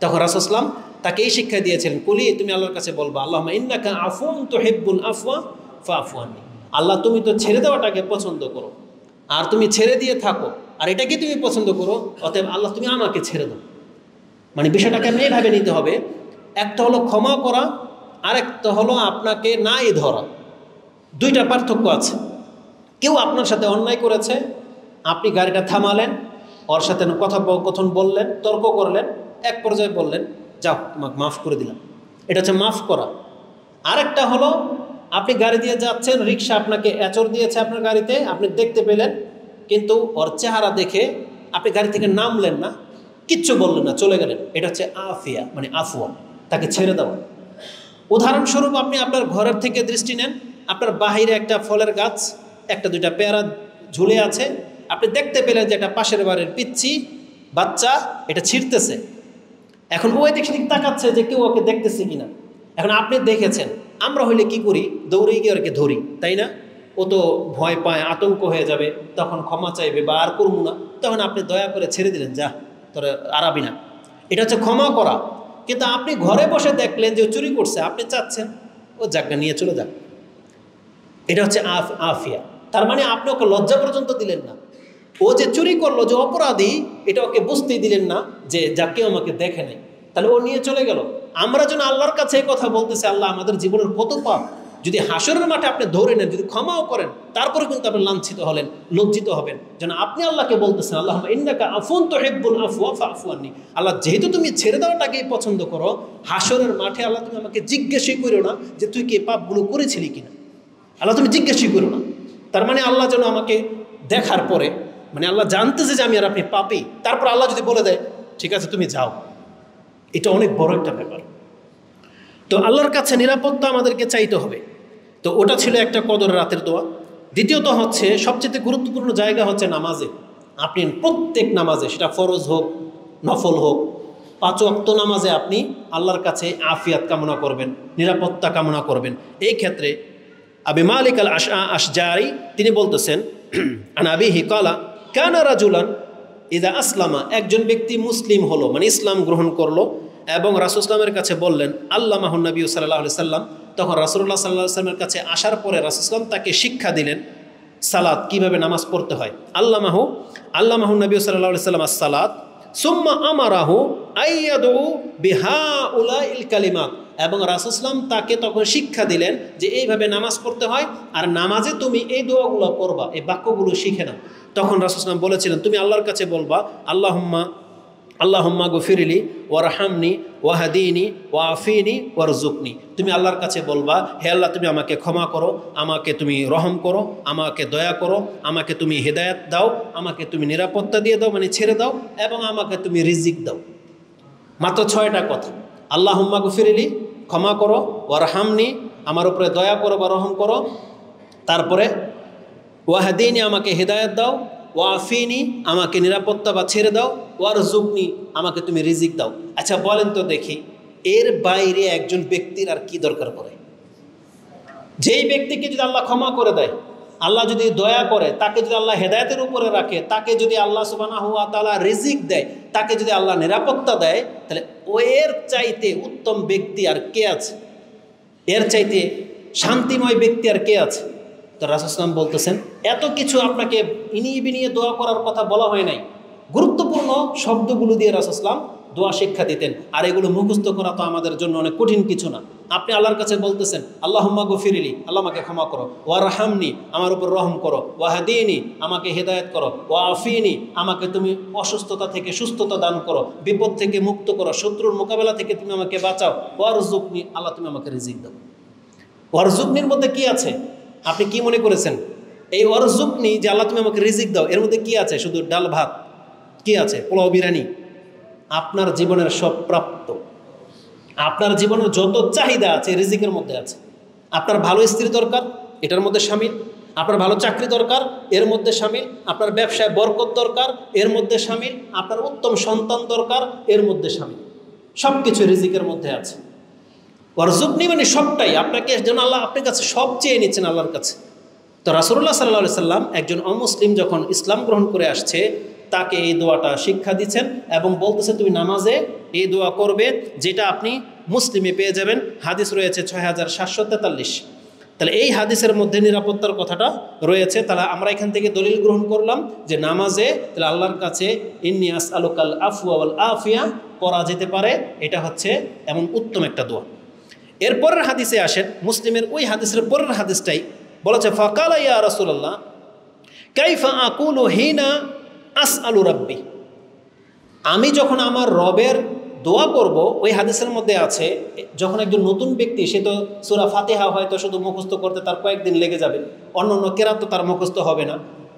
তখন রাসূল সাল্লাল্লাহু আলাইহি ওয়াসাল্লাম তাকে এই শিক্ষা দিয়েছিলেন, কুলি, তুমি আল্লাহর কাছে বলবা, আল্লাহুম্মা ইন্নাকা আফুন তুহিব্বুল আফওয়া ফাআফু আননি। আল্লাহ, তুমি তো ছেড়ে দেওয়াটাকে পছন্দ করো, আর তুমি ছেড়ে দিয়ে থাকো, আর এটাকে তুমি পছন্দ করো, অতএব আল্লাহ তুমি আমাকে ছেড়ে দাও। মানে বিষয়টাকে আপনি এইভাবে নিতে হবে, একটা হলো ক্ষমা করা, আর একটা হলো আপনাকে নাই ধরা, দুইটা পার্থক্য আছে। কেউ আপনার সাথে অন্যায় করেছে, আপনি গাড়িটা থামালেন, ওর সাথে কথোপকথন বললেন, তর্ক করলেন, এক পর্যায়ে বললেন, যাও তোমাকে মাফ করে দিলাম, এটা হচ্ছে মাফ করা। আরেকটা হলো আপনি গাড়ি দিয়ে যাচ্ছেন, রিক্সা আপনাকে এচর দিয়েছে আপনার গাড়িতে, আপনি দেখতে পেলেন, কিন্তু ওর চেহারা দেখে আপনি গাড়ি থেকে নামলেন না, কিচ্ছু বললেন না, চলে গেলেন, এটা হচ্ছে আফিয়া, মানে আফওয়া, তাকে ছেড়ে দেওয়া। উদাহরণস্বরূপ আপনি আপনার ঘরের থেকে দৃষ্টি নেন, আপনার বাহিরে একটা ফলের গাছ, একটা দুইটা পেয়ারা ঝুলে আছে, আপনি দেখতে পেলেন যে একটা পাশের বাড়ির পিচ্ছি বাচ্চা এটা ছিঁড়তেছে। এখন ওই দিক সেদিক তাকাচ্ছে যে কেউ ওকে দেখতেছে কিনা। এখন আপনি দেখেছেন, আমরা হইলে কি করি, দৌড়ে গিয়ে ওকে ধরি, তাই না? ও তো ভয় পায়, আতঙ্ক হয়ে যাবে, তখন ক্ষমা চাইবে বা আর করবো না, তখন আপনি দয়া করে ছেড়ে দিলেন, যা তোরা আরাবি না। এটা হচ্ছে ক্ষমা করা। কিন্তু আপনি ঘরে বসে দেখলেন যে ও চুরি করছে, আপনি চাচ্ছেন ও জায়গা নিয়ে চলে যাক, এটা হচ্ছে আফিয়া। তার মানে আপনি ওকে লজ্জা পর্যন্ত দিলেন না, ও যে চুরি করলো, যে অপরাধী, এটা ওকে বুঝতেই দিলেন না যে যা কেউ আমাকে দেখে নেই, তাহলে ও নিয়ে চলে গেল। আমরা যেন আল্লাহর কাছে এই কথা বলতেছি, আল্লাহ আমাদের জীবনের কত পাপ, যদি হাসরের মাঠে আপনি ধরে নেন, যদি ক্ষমাও করেন, তারপরে কিন্তু আপনি লাঞ্ছিত হলেন, লজ্জিত হবেন, যেন আপনি আল্লাহকে বলতেছেন, আল্লাহুম্মা ইন্নাকা আফুন তুহিব্বুল আফওয়া ফাআফু আননি। আল্লাহ, যেহেতু তুমি ছেড়ে দেওয়াটাকেই পছন্দ করো, হাসরের মাঠে আল্লাহ তুমি আমাকে জিজ্ঞাসই করো না যে তুই কি পাপগুলো করেছিলি কিনা। আল্লাহ তুমি জিজ্ঞাসই করো না। তার মানে আল্লাহ যেন আমাকে দেখার পরে, মানে আল্লাহ জানতেছে যে আমি আর আপনি পাপী, তারপর আল্লাহ যদি বলে দেয় ঠিক আছে তুমি যাও, এটা অনেক বড় একটা ব্যাপার। তো আল্লাহর কাছে নিরাপত্তা আমাদেরকে চাইতে হবে। তো ওটা ছিল একটা কদর রাতের দোয়া। দ্বিতীয়ত হচ্ছে সবচেয়ে গুরুত্বপূর্ণ জায়গা হচ্ছে নামাজে। আপনি প্রত্যেক নামাজে, সেটা ফরজ হোক নফল হোক, 5 ওয়াক্ত নামাজে আপনি আল্লাহর কাছে আফিয়াত কামনা করবেন, নিরাপত্তা কামনা করবেন। এই ক্ষেত্রে আবি মালিক আল আশজারি তিনি বলতেছেন, আনাবিহি কালা কানা রাজুলান ইদা আসলামা, একজন ব্যক্তি মুসলিম হলো, মানে ইসলাম গ্রহণ করলো, এবং রাসূল ইসলামের কাছে বললেন, আল্লামাহুন নবী সাল্লাল্লাহু আলাইহি সাল্লাম। তখন রাসূলুল্লাহ সাল্লাল্লাহু আলাইহি সাল্লামের কাছে আসার পরে রাসূল ইসলাম তাকে শিক্ষা দিলেন সালাত, কিভাবে নামাজ পড়তে হয়। আল্লামাহুন নবী সাল্লাল্লাহু আলাইহি সাল্লাম আস-সালাত সুম্মা আমারাহু আইয়াদু বিহাউলাইল কালিমাত, এবং রাসূল ইসলাম তাকে তখন শিক্ষা দিলেন যে এইভাবে নামাজ পড়তে হয়, আর নামাজে তুমি এই দোয়াগুলো পড়বা, এই বাক্যগুলো শিখে নাও। তখন রাসূল ইসলাম বলেছিলেন, তুমি আল্লাহর কাছে বলবা, আল্লাহুম্মা গফিরলি ওয়ারহামনি ওয়াহদিনি ওয়াফিনি ওয়ারজুকনি। তুমি আল্লাহর কাছে বলবা, হে আল্লাহ তুমি আমাকে ক্ষমা করো, আমাকে তুমি রহম করো, আমাকে দয়া করো, আমাকে তুমি হেদায়েত দাও, আমাকে তুমি নিরাপত্তা দিয়ে দাও, মানে ছেড়ে দাও, এবং আমাকে তুমি রিজিক দাও। মাত্র 6টা কথা। আল্লাহুম্মা গফিরলি, ক্ষমা করো, ওয়ারহামনি, আমার উপরে দয়া করো বা রহম করো, তারপরে ওয়াহদিনি, আমাকে হেদায়েত দাও, ওয়াফিনি, আমাকে নিরাপত্তা বা ছেড়ে দাও, ওয়ারজুকনি, আমাকে তুমি রিজিক দাও। আচ্ছা বলেন তো দেখি, এর বাইরে একজন ব্যক্তির আর কি দরকার পড়ে? যেই ব্যক্তিকে যদি আল্লাহ ক্ষমা করে দেয়, আল্লাহ যদি দয়া করে, তাকে যদি আল্লাহ হেদায়েতের উপরে রাখে, তাকে যদি আল্লাহ সুবহানাহু ওয়া তাআলা রিজিক দেয়, তাকে যদি আল্লাহ নিরাপত্তা দেয়, তাহলে ও এর চাইতে উত্তম ব্যক্তি আর কে আছে, এর চাইতে শান্তিময় ব্যক্তি আর কে আছে? তো রাসূল সাল্লাল্লাহু আলাইহি ওয়াসাল্লাম বলতেছেন, এত কিছু আপনাকে ইনিয়ে বিনিয়ে দোয়া করার কথা বলা হয় নাই, গুরুত্বপূর্ণ শব্দগুলো দিয়ে রাসূল সাল্লাল্লাহু আলাইহি ওয়াসাল্লাম দোয়া শিক্ষা দিতেন। আর এগুলো মুখস্থ করা তো আমাদের জন্য অনেক কঠিন কিছু না। আপনি আল্লাহর কাছে বলতেছেন, আল্লাহুম্মা গফিরলি, আল্লাহ আমাকে ক্ষমা করো, ওয়ারহামনি, আমার উপর রহম করো, ওয়াহদিনি, আমাকে হেদায়েত করো, ওয়াফিনি, আমাকে তুমি অসুস্থতা থেকে সুস্থতা দান করো, বিপদ থেকে মুক্ত করো, শত্রুর মোকাবেলা থেকে তুমি আমাকে বাঁচাও, ওয়ারজুকনি, আল্লাহ তুমি আমাকে রিজিক দাও। ওয়ারজুকনির মধ্যে কি আছে? আপনি কি মনে করেছেন এই ওয়ারজুকনি যে আল্লাহ তুমি আমাকে রিজিক দাও, এর মধ্যে কি আছে? শুধু ডাল ভাত? কি আছে? পোলাও বিরিয়ানি? আপনার জীবনের সব প্রাপ্ত, আপনার জীবনের যত চাহিদা আছে রিজিকের মধ্যে আছে। আপনার ভালো স্ত্রী দরকার, এটার মধ্যে শামিল। আপনার ভালো চাকরি দরকার, এর মধ্যে শামিল। আপনার ব্যবসায় বরকত দরকার, এর মধ্যে শামিল। আপনার উত্তম সন্তান দরকার, এর মধ্যে শামিল। সব কিছু রিজিকের মধ্যে আছে। ওয়ারজুকনি মানে সবটাই আপনাকে, যেন আল্লাহ আপনার কাছে সব চেয়ে নিচ্ছেন আল্লাহর কাছে। তো রাসূলুল্লাহ সাল্লাল্লাহু আলাইহি সাল্লাম একজন অমুসলিম যখন ইসলাম গ্রহণ করে আসছে, তাকে এই দোয়াটা শিক্ষা দিচ্ছেন এবং বলতেছে তুমি নামাজে এই দোয়া করবে, যেটা আপনি মুসলিমে পেয়ে যাবেন। হাদিস রয়েছে 6743। তাহলে এই হাদিসের মধ্যে নিরাপত্তার কথাটা রয়েছে। তাহলে আমরা এখান থেকে দলিল গ্রহণ করলাম যে নামাজে তাহলে আল্লাহর কাছে ইন্নী আসআলুকাল আফওয়া ওয়াল আফিয়া পড়া যেতে পারে। এটা হচ্ছে এমন উত্তম একটা দোয়া। এরপরের হাদিসে আসেন, মুসলিমের ওই হাদিসের পরের হাদিসটাই বলেছে, ফাকালা ইয়া রাসূলুল্লাহ কাইফা আকুলু হিনা আসআলু রাব্বি। আমি যখন আমার রবের দোয়া করব, ওই হাদিসের মধ্যে আছে যখন একজন নতুন ব্যক্তি, সে তো সূরা ফাতিহা হয়তো শুধু মুখস্থ করতে তার কয়েকদিন লেগে যাবে, অন্য কেরাত তো তার মুখস্থ হবে না,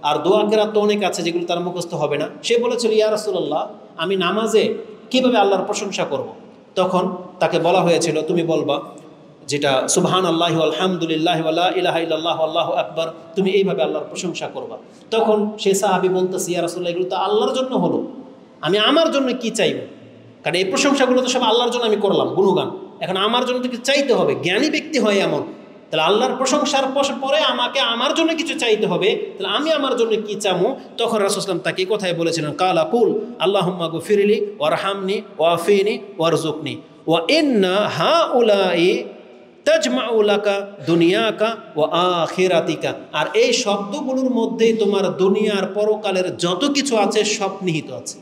আর দোয়া কেরাত তো অনেক আছে যেগুলো তার মুখস্থ হবে না। সে বলেছিল, ইয়া রাসূলুল্লাহ আমি নামাজে কিভাবে আল্লাহর প্রশংসা করব? তখন তাকে বলা হয়েছিল তুমি বলবা যেটা সুবহানাল্লাহি ওয়া আলহামদুলিল্লাহি ওয়া লা ইলাহা ইল্লাল্লাহু আল্লাহু আকবার, তুমি এইভাবে আল্লাহর প্রশংসা করবা। তখন সেই সাহাবী বলতেছে, ইয়া রাসূলুল্লাহ এগুলো তো আল্লাহর জন্য হলো, আমি আমার জন্য কি চাইব? কারণ এই প্রশংসাগুলো তো সব আল্লাহর জন্য আমি করলাম, গুণগান, এখন আমার জন্য তো কিছু চাইতে হবে। জ্ঞানী ব্যক্তি হয় এমন, তাহলে আল্লাহর প্রশংসার পরে আমাকে আমার জন্য কিছু চাইতে হবে, তাহলে আমি আমার জন্য কি চামু? তখন রাসূল সাল্লাল্লাহু আলাইহি ওয়াসাল্লাম তাকে কথাই বলেছিলেন, কালা কুল আল্লাহুম্মা গফিরলি ওয়ারহামনি ওয়াফিনি ওয়ারজুকনি ওয়া ইন্না হাউলাই তাজমাউ লাকা দুনিয়াকা ওয়া আখিরাতিকা। আর এই শব্দগুলোর মধ্যেই তোমার দুনিয়ার পরকালের যত কিছু আছে সব নিহিত আছে।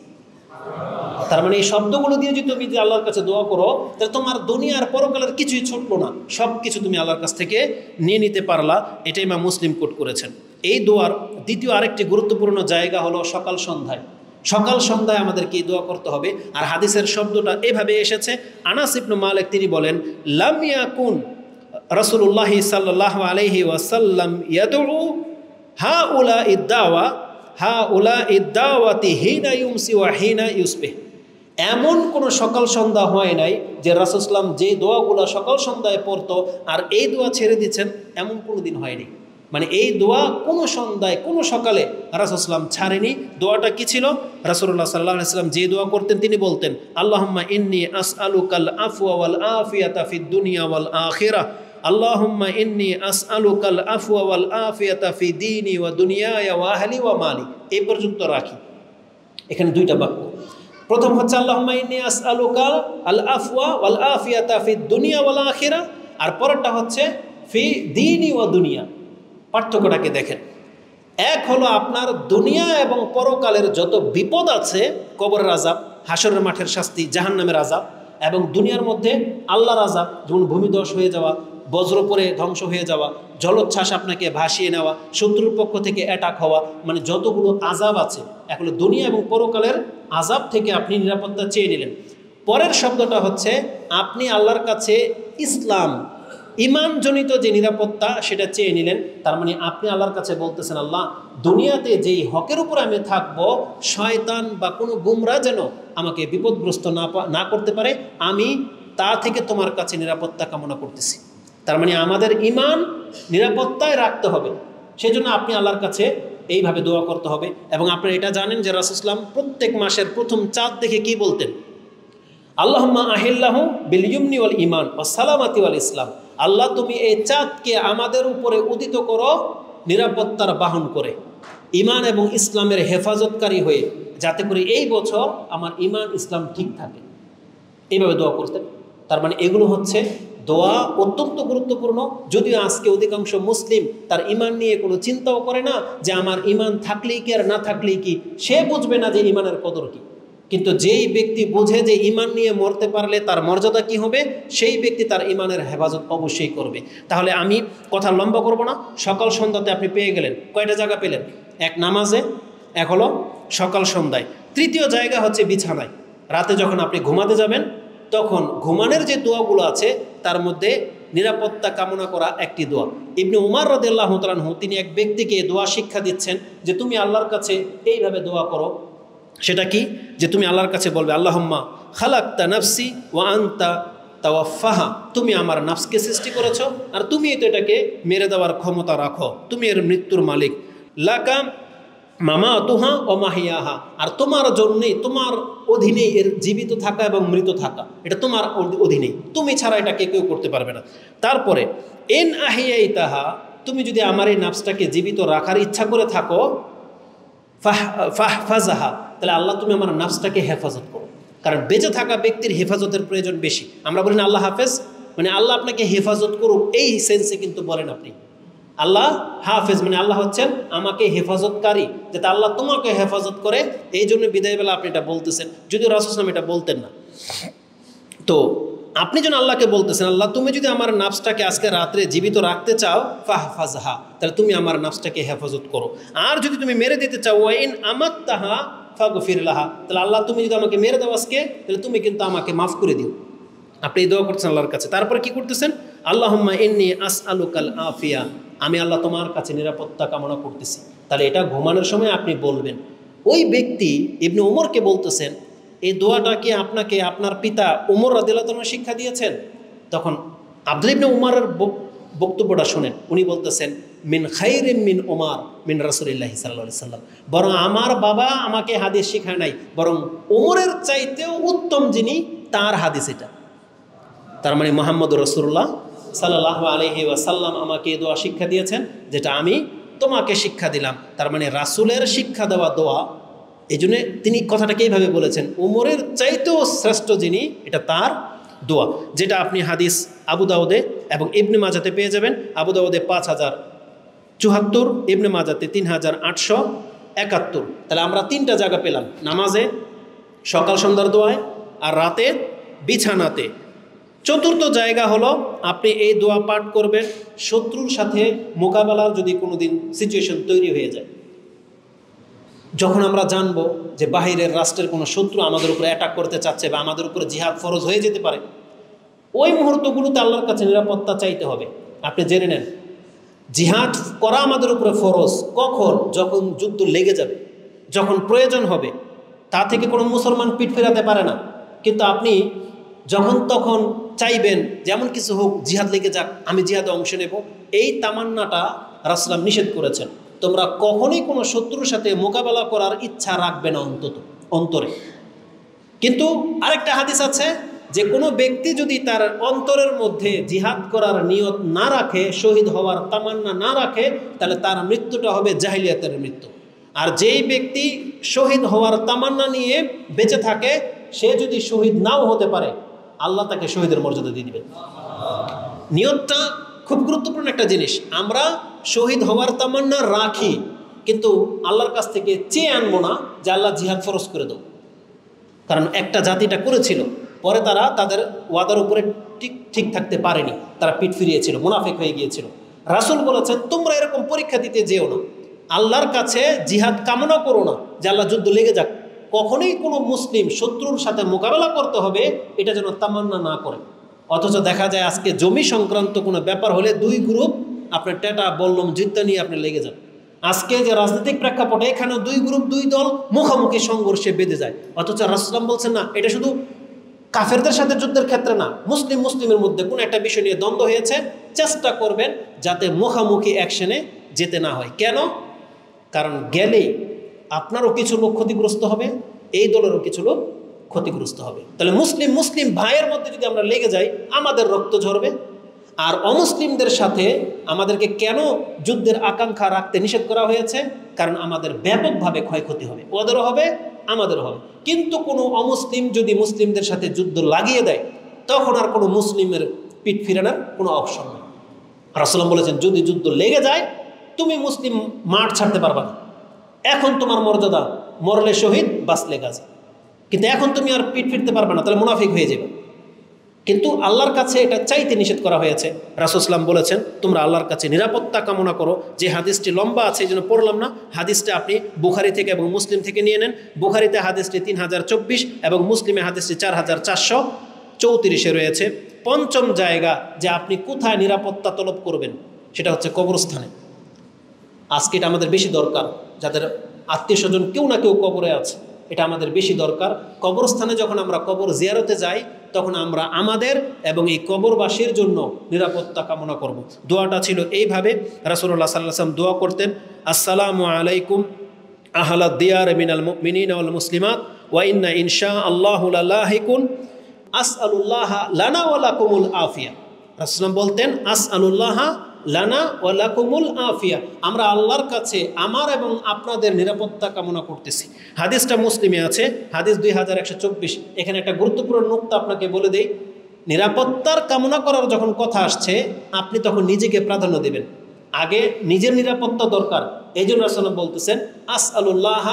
তার মানে এই শব্দগুলো দিয়ে যদি তুমি আল্লাহর কাছে দোয়া করো, তাহলে তোমার দুনিয়ার পরকালের কিছুই ছুটলো না, সব কিছু তুমি আল্লাহর কাছ থেকে নিয়ে নিতে পারলা। এটাই ইমাম মুসলিম কোট করেছেন। এই দোয়ার দ্বিতীয় আরেকটি গুরুত্বপূর্ণ জায়গা হলো সকাল সন্ধ্যায়। সকাল সন্ধ্যায় আমাদেরকে এই দোয়া করতে হবে। আর হাদিসের শব্দটা এভাবে এসেছে, আনাস ইবনে মালিক তিনি বলেন, লাম ইয়াকুন রাসূলুল্লাহি সাল্লাল্লাহু আলাইহি ওয়াসাল্লাম ইয়াদউ হাউলাই দাওয়া হাউলাই দাওয়াতি হিনা ইউমসি ওয়া হিনা ইউসবিহ। এমন কোনো সকাল সন্ধ্যা হয় নাই যে রাসূল সাল্লাল্লাহু আলাইহি ওয়াসাল্লাম যে দোয়াগুলো সকাল সন্ধ্যায় পড়তো আর এই দোয়া ছেড়ে দিচ্ছেন, এমন কোনো দিন হয়নি। মানে এই দোয়া কোনো সন্ধ্যায় কোনো সকালে রাসূল সাল্লাল্লাহু আলাইহি ওয়াসাল্লাম ছাড়েনি। দোয়াটা কি ছিল? রাসূলুল্লাহ সাল্লাল্লাহু আলাইহি ওয়াসাল্লাম যে দোয়া করতেন তিনি বলতেন, আল্লাহুম্মা ইন্নী আসআলুকাল আফওয়া ওয়াল আফিয়াতা ফিদ দুনিয়া ওয়াল আখিরাহ, আল্লাহুম্মা ইন্নী আসআলুকাল আফওয়া ওয়াল আফিয়াতা ফি দীনি ওয়া দুনিয়ায়া ওয়া আহলি ওয়া মালি। এই পর্যন্ত রাখি। এখানে দুইটা বাক্য। প্রথম হচ্ছে আল্লাহুম্মা ইন্নী আসআলুকাল আল আফওয়া ওয়াল আফিয়াতা ফিদ দুনিয়া ওয়াল আখিরাহ, আর পরেরটা হচ্ছে ফি দীনি ওয়া দুনিয়া। পার্থক্যটাকে দেখেন। এক হলো আপনার দুনিয়া এবং পরকালের যত বিপদ আছে, কবরের আযাব, হাসরের মাঠের শাস্তি, জাহান্নামের আযাব, এবং দুনিয়ার মধ্যে আল্লাহর আযাব, যেমন ভূমিধস হয়ে যাওয়া, বজ্র পড়ে ধ্বংস হয়ে যাওয়া, জলোচ্ছ্বাস আপনাকে ভাসিয়ে নেওয়া, শত্রুর পক্ষ থেকে অ্যাটাক হওয়া, মানে যতগুলো আযাব আছে, এখন দুনিয়া এবং পরকালের আযাব থেকে আপনি নিরাপত্তা চেয়ে নিলেন। পরের শব্দটা হচ্ছে আপনি আল্লাহর কাছে ইসলাম ইমানজনিত যে নিরাপত্তা সেটা চেয়ে নিলেন। তার মানে আপনি আল্লাহর কাছে বলতেছেন, আল্লাহ দুনিয়াতে যেই হকের উপর আমি থাকবো, শয়তান বা কোনো গুমরা যেন আমাকে বিপদগ্রস্ত না করতে পারে, আমি তা থেকে তোমার কাছে নিরাপত্তা কামনা করতেছি। তার মানে আমাদের ইমান নিরাপত্তায় রাখতে হবে, সেজন্য আপনি আল্লাহর কাছে এইভাবে দোয়া করতে হবে। এবং আপনারা এটা জানেন যে রাসূল সাল্লাল্লাহু আলাইহি ওয়াসাল্লাম প্রত্যেক মাসের প্রথম চাঁদ দেখে কি বলতেন? আল্লাহুম্মা আহিল্লাহু বিল ইয়ুমনি ওয়াল ঈমান ওয়াস সালামাতি ওয়াল ইসলাম। আল্লাহ তুমি এই চাঁদকে আমাদের উপরে উদিত করো নিরাপত্তার বাহন করে, ঈমান এবং ইসলামের হেফাজতকারী হয়ে, যাতে করে এই বছর আমার ঈমান ইসলাম ঠিক থাকে। এইভাবে দোয়া করতেন। তার মানে এগুলো হচ্ছে দোয়া অত্যন্ত গুরুত্বপূর্ণ। যদিও আজকে অধিকাংশ মুসলিম তার ইমান নিয়ে কোনো চিন্তাও করে না যে আমার ইমান থাকলেই কি আর না থাকলেই কি, সে বুঝবে না যে ইমানের কদর কি। কিন্তু যেই ব্যক্তি বোঝে যে ইমান নিয়ে মরতে পারলে তার মর্যাদা কি হবে, সেই ব্যক্তি তার ইমানের হেফাজত অবশ্যই করবে। তাহলে আমি কথা লম্বা করব না, সকাল সন্ধ্যাতে আপনি পেয়ে গেলেন। কয়টা জায়গা পেলেন? এক নামাজে, এক হলো সকাল সন্ধ্যায়, তৃতীয় জায়গা হচ্ছে বিছানায়। রাতে যখন আপনি ঘুমাতে যাবেন তখন ঘুমানোর যে দোয়াগুলো আছে তার মধ্যে নিরাপত্তা কামনা করা একটি দোয়া। ইবনে উমর রাদিয়াল্লাহু তাআলা আনহু তিনি এক ব্যক্তিকে দোয়া শিক্ষা দিচ্ছেন যে তুমি আল্লাহর কাছে এইভাবে দোয়া করো। সেটা কি? যে তুমি আল্লাহর কাছে বলবে আল্লাহুম্মা খালাকতা নাফসি ওয়া আনতা তাওয়াফাহা, তুমি আমার নাফসকে সৃষ্টি করেছো আর তুমি তো এটাকে মেরে দেওয়ার ক্ষমতা রাখো, তুমি এর মৃত্যুর মালিক। লাকা মামা তুহা ও মাহিয়াহা, আর তোমার জন্যেই, তোমার অধীনেই এর জীবিত থাকা এবং মৃত থাকা, এটা তোমার অধীনেই, তুমি ছাড়া এটাকে কেউ করতে পারবে না। তারপরে এন আহিয়াই তাহা, তুমি যদি আমার এই নাফসটাকে জীবিত রাখার ইচ্ছা করে থাকো, ফাহফাজাহা, তাহলে আল্লাহ তুমি আমার নাফসটাকে হেফাজত করো। কারণ বেঁচে থাকা ব্যক্তির হেফাজতের প্রয়োজন বেশি। আমরা বলি না আল্লাহ হাফেজ, মানে আল্লাহ আপনাকে হেফাজত করুক, এই সেন্সে কিন্তু বলেন আপনি। আল্লাহ হাফেজ মানে আল্লাহ হচ্ছেন আমাকে হেফাজতকারী, যাতে আল্লাহ তোমাকে হেফাজত করে, এই জন্য বিদায়বেলা আপনি এটা বলতেছেন। যদিও রাসূল সাল্লাল্লাহু আলাইহি ওয়াসাল্লাম এটা বলতেন না। তো আপনি যেন আল্লাহকে বলতেছেন, আল্লাহ তুমি যদি আমার নাফসটাকে আজকে রাত্রে জীবিত রাখতে চাও, ফাহফাজহা, তাহলে তুমি আমার নাফসটাকে হেফাজত করো। আর যদি তুমি মেরে দিতে চাও, ওয়াইন আমাত্তাহা ফাগফির লাহা, তাহলে আল্লাহ তুমি যদি আমাকে মেরে দাও আজকে, তাহলে তুমি কিন্তু আমাকে মাফ করে দিও। আপনি এই দোয়া করতেছেন আল্লাহর কাছে। তারপরে কি করতেছেন? আল্লাহুম্মা ইন্নী আসআলুকাল আফিয়া, আমি আল্লাহ তোমার কাছে নিরাপত্তা কামনা করতেছি। তাহলে এটা ঘুমানোর সময় আপনি বলবেন। ওই ব্যক্তি ইবনে উমরকে বলতেছেন এই দোয়াটা কি আপনাকে আপনার পিতা উমর রাদিয়াল্লাহু আনহু শিক্ষা দিয়েছেন? তখন আব্দুল্লাহ ইবনে উমরের বক্তব্যটা শুনেন। উনি বলতেছেন মিন খাইরিম মিন উমর মিন রাসূলিল্লাহি সাল্লাল্লাহু আলাইহি সাল্লাম, বরং আমার বাবা আমাকে হাদিস শেখায় নাই, বরং উমরের চাইতেও উত্তম যিনি তার হাদিস এটা। তার মানে মুহাম্মদ রাসূলুল্লাহ সাল্লাল্লাহু আলাইহি ওয়াসাল্লাম আমাকে এই দোয়া শিক্ষা দিয়েছেন, যেটা আমি তোমাকে শিক্ষা দিলাম। তার মানে রাসূলের শিক্ষা দেওয়া দোয়া। এই জন্য তিনি কথাটাকে এইভাবে বলেছেন, উমরের চাইতেও শ্রেষ্ঠ যিনি, এটা তার দোয়া। যেটা আপনি হাদিস আবু দাউদে এবং ইবনে মাজাতে পেয়ে যাবেন। আবু দাউদে 5074, ইবনে মাজাতে 3871। তাহলে আমরা তিনটা জায়গা পেলাম, নামাজে, সকাল সন্ধ্যার দোয়ায়, আর রাতে বিছানাতে। চতুর্থ জায়গা হলো আপনি এই দোয়া পাঠ করবেন শত্রুর সাথে মোকাবেলার যদি কোনো দিন সিচুয়েশন তৈরি হয়ে যায়। যখন আমরা জানবো যে বাহিরের রাষ্ট্রের কোনো শত্রু আমাদের উপরে অ্যাটাক করতে চাচ্ছে বা আমাদের উপরে জিহাদ ফরজ হয়ে যেতে পারে, ওই মুহূর্তগুলোতে আল্লাহর কাছে নিরাপত্তা চাইতে হবে। আপনি জেনে নেন জিহাদ করা আমাদের উপরে ফরজ কখন? যখন যুদ্ধ লেগে যাবে, যখন প্রয়োজন হবে। তা থেকে কোনো মুসলমান পিঠ ফেরাতে পারে না। কিন্তু আপনি যখন তখন চাইবেন যেমন কিছু হোক, জিহাদ লেগে যাক, আমি জিহাদে অংশ নেব, এই তামান্নাটা রাসূল নিষেধ করেছেন। তোমরা কখনোই কোনো শত্রুর সাথে মোকাবেলা করার ইচ্ছা রাখবে না অন্তরে। কিন্তু আরেকটা হাদিস আছে যে কোনো ব্যক্তি যদি তার অন্তরের মধ্যে জিহাদ করার নিয়ত না রাখে, শহীদ হওয়ার তামান্না না রাখে, তাহলে তার মৃত্যুটা হবে জাহিলিয়াতের মৃত্যু। আর যেই ব্যক্তি শহীদ হওয়ার তামান্না নিয়ে বেঁচে থাকে, সে যদি শহীদ নাও হতে পারে, আল্লাহ তাকে শহীদের মর্যাদা দিয়ে দিবেন। নিয়তটা খুব গুরুত্বপূর্ণ একটা জিনিস। আমরা শহীদ হওয়ার তামান্না রাখি, কিন্তু আল্লাহর কাছ থেকে চেয়ে আনবো না যে আল্লাহ জিহাদ ফরজ করে দাও। কারণ একটা জাতিটা করেছিল, পরে তারা তাদের ওয়াদার উপরে ঠিক থাকতে পারেনি, তারা পিঠ ফিরিয়েছিল, মুনাফিক হয়ে গিয়েছিল। রাসূল বলেছেন তোমরা এরকম পরীক্ষা দিতে যেও না, আল্লাহর কাছে জিহাদ কামনা করো না যে আল্লাহ যুদ্ধ লেগে যাক। কখনোই কোনো মুসলিম শত্রুর সাথে মোকাবেলা করতে হবে এটা যেন তামান্না না করে। অথচ দেখা যায় আজকে জমি সংক্রান্ত কোনো ব্যাপার হলে দুই গ্রুপ আপনার টেটা বল্লম যুদ্ধ নিয়ে আপনি লেগে যান। আজকে যে রাজনৈতিক প্রেক্ষাপটে এখানেও দুই গ্রুপ, দুই দল মুখোমুখি সংঘর্ষে বেঁধে যায়। অথচ রাসূল বলছেন না, এটা শুধু কাফেরদের সাথে যুদ্ধের ক্ষেত্রে না, মুসলিমের মধ্যে কোনো একটা বিষয় নিয়ে দ্বন্দ্ব হয়েছে, চেষ্টা করবেন যাতে মুখোমুখি অ্যাকশনে যেতে না হয়। কেন? কারণ গেলেই আপনারও কিছু লোক ক্ষতিগ্রস্ত হবে, এই দলেরও কিছু লোক ক্ষতিগ্রস্ত হবে। তাহলে মুসলিম ভাইয়ের মধ্যে যদি আমরা লেগে যাই, আমাদের রক্ত ঝরবে। আর অমুসলিমদের সাথে আমাদেরকে কেন যুদ্ধের আকাঙ্ক্ষা রাখতে নিষেধ করা হয়েছে? কারণ আমাদের ব্যাপকভাবে ক্ষয়ক্ষতি হবে, ওদেরও হবে, আমাদের হবে। কিন্তু কোনো অমুসলিম যদি মুসলিমদের সাথে যুদ্ধ লাগিয়ে দেয়, তখন আর কোনো মুসলিমের পিঠ ফিরানোর কোনো অপশন নেই। রাসূলুল্লাহ বলেছেন, যদি যুদ্ধ লেগে যায় তুমি মুসলিম মাঠ ছাড়তে পারবা না। এখন তোমার মর্যাদা মরলে শহীদ, বাঁচলে গাজী, কিন্তু এখন তুমি আর পিঠ ফিরতে পারবে না, তাহলে মুনাফিক হয়ে যাবে। কিন্তু আল্লাহর কাছে এটা চাইতে নিষেধ করা হয়েছে। রাসূল সাল্লাল্লাহু আলাইহি ওয়াসাল্লাম বলেছেন, তোমরা আল্লাহর কাছে নিরাপত্তা কামনা করো। যে হাদিসটি লম্বা আছে, এই জন্য পড়লাম না। হাদিসটা আপনি বুখারী থেকে এবং মুসলিম থেকে নিয়ে নেন। বুখারীতে হাদিসটি 3024 এবং মুসলিমে হাদিসটি 4434 রয়েছে। পঞ্চম জায়গা যে আপনি কোথায় নিরাপত্তা তলব করবেন, সেটা হচ্ছে কবরস্থানে। আজকে এটা আমাদের বেশি দরকার, যাদের আত্মীয় স্বজন কেউ না কেউ কবরে আছে, এটা আমাদের বেশি দরকার। কবরস্থানে যখন আমরা কবর জিয়ারতে যাই, তখন আমরা আমাদের এবং এই কবরবাসীর জন্য নিরাপত্তা কামনা করব। দোয়াটা ছিল এইভাবে, রাসূলুল্লাহ সাল্লাল্লাহু আলাইহি ওয়াসাল্লাম দোয়া করতেন, আসসালামু আলাইকুম আহলাদ দিয়ার মিনাল মুমিনিনা ওয়াল মুসলিমাত ওয়া ইন্না ইনশাআল্লাহু লালাহিকুন আসআলুল্লাহ লানা ওয়া লাকুমুল আফিয়া। রাসূলুল্লাহ বলতেন, আসআলুল্লাহ লানা ওয়া লাকুমুল আফিয়া, আমরা আল্লাহর কাছে আমার এবং আপনাদের নিরাপত্তা কামনা করতেছি। হাদিসটা মুসলিমে আছে, হাদিস 2124। এখানে একটা গুরুত্বপূর্ণ নুকতা আপনাকে বলে দেই। নিরাপত্তার কামনা করার যখন কথা আসছে, আপনি তখন নিজেকে প্রাধান্য দেবেন। আগে নিজের নিরাপত্তা দরকার, এই জন্য রাসূলুল্লাহ বলতেছেন, আসআলুল্লাহ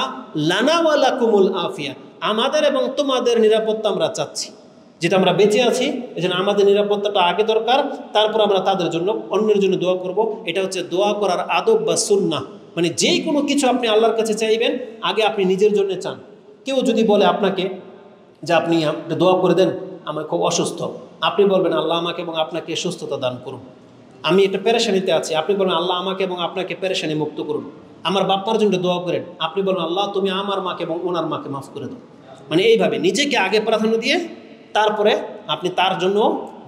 লানা ওয়া লাকুমুল আফিয়া, আমাদের এবং তোমাদের নিরাপত্তা আমরা চাচ্ছি। যেটা আমরা বেঁচে আছি, এই জন্য আমাদের নিরাপত্তাটা আগে দরকার, তারপর আমরা তাদের জন্য, অন্যের জন্য দোয়া করব। এটা হচ্ছে দোয়া করার আদব বা সুন্নাহ। মানে যে কোনো কিছু আপনি আল্লাহর কাছে চাইবেন, আগে আপনি নিজের জন্য চান। কেউ যদি বলে আপনাকে যে আপনি দোয়া করে দেন, আমার খুব অসুস্থ, আপনি বলবেন আল্লাহ আমাকে এবং আপনাকে সুস্থতা দান করুন। আমি একটা পেরেশানিতে আছি, আপনি বলবেন আল্লাহ আমাকে এবং আপনাকে পেরেশানি মুক্ত করুন। আমার বাপ্পার জন্য দোয়া করেন, আপনি বলবেন আল্লাহ তুমি আমার মাকে এবং ওনার মাকে মাফ করে দাও। মানে এইভাবে নিজেকে আগে প্রাধান্য দিয়ে তারপরে আপনি তার জন্য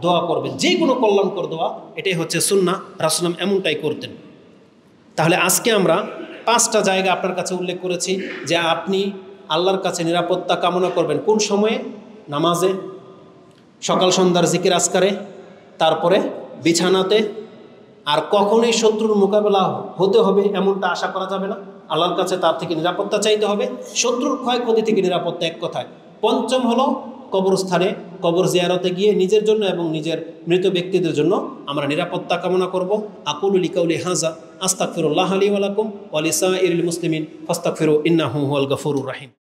দোয়া করবেন, যে কোনো কল্যাণকর দোয়া। এটাই হচ্ছে সুন্নাহ, রাসূলুল্লাহ এমনটাই করতেন। তাহলে আজকে আমরা 5টা জায়গা আপনার কাছে উল্লেখ করেছি যে আপনি আল্লাহর কাছে নিরাপত্তা কামনা করবেন। কোন সময়ে? নামাজে, সকাল সন্ধ্যার জিকির আজকারে, তারপরে বিছানাতে। আর কখনোই শত্রুর মোকাবেলা হতে হবে এমনটা আশা করা যাবে না। আল্লাহর কাছে তার থেকে নিরাপত্তা চাইতে হবে, শত্রুর ক্ষয়ক্ষতি থেকে নিরাপত্তা, এক কথায়। পঞ্চম হলো কবরস্থানে, কবর জিয়ারতে গিয়ে নিজের জন্য এবং নিজের মৃত ব্যক্তিদের জন্য আমরা নিরাপত্তা কামনা করব। আকুলু লিকাউলি হাযা আস্তাগফিরুল্লাহ লি ওয়া লাকুম ওয়া লিসাইরিল মুসলিমিন ফাস্তাগফিরু ইন্নাহু হুয়াল গফুরুর রহিম।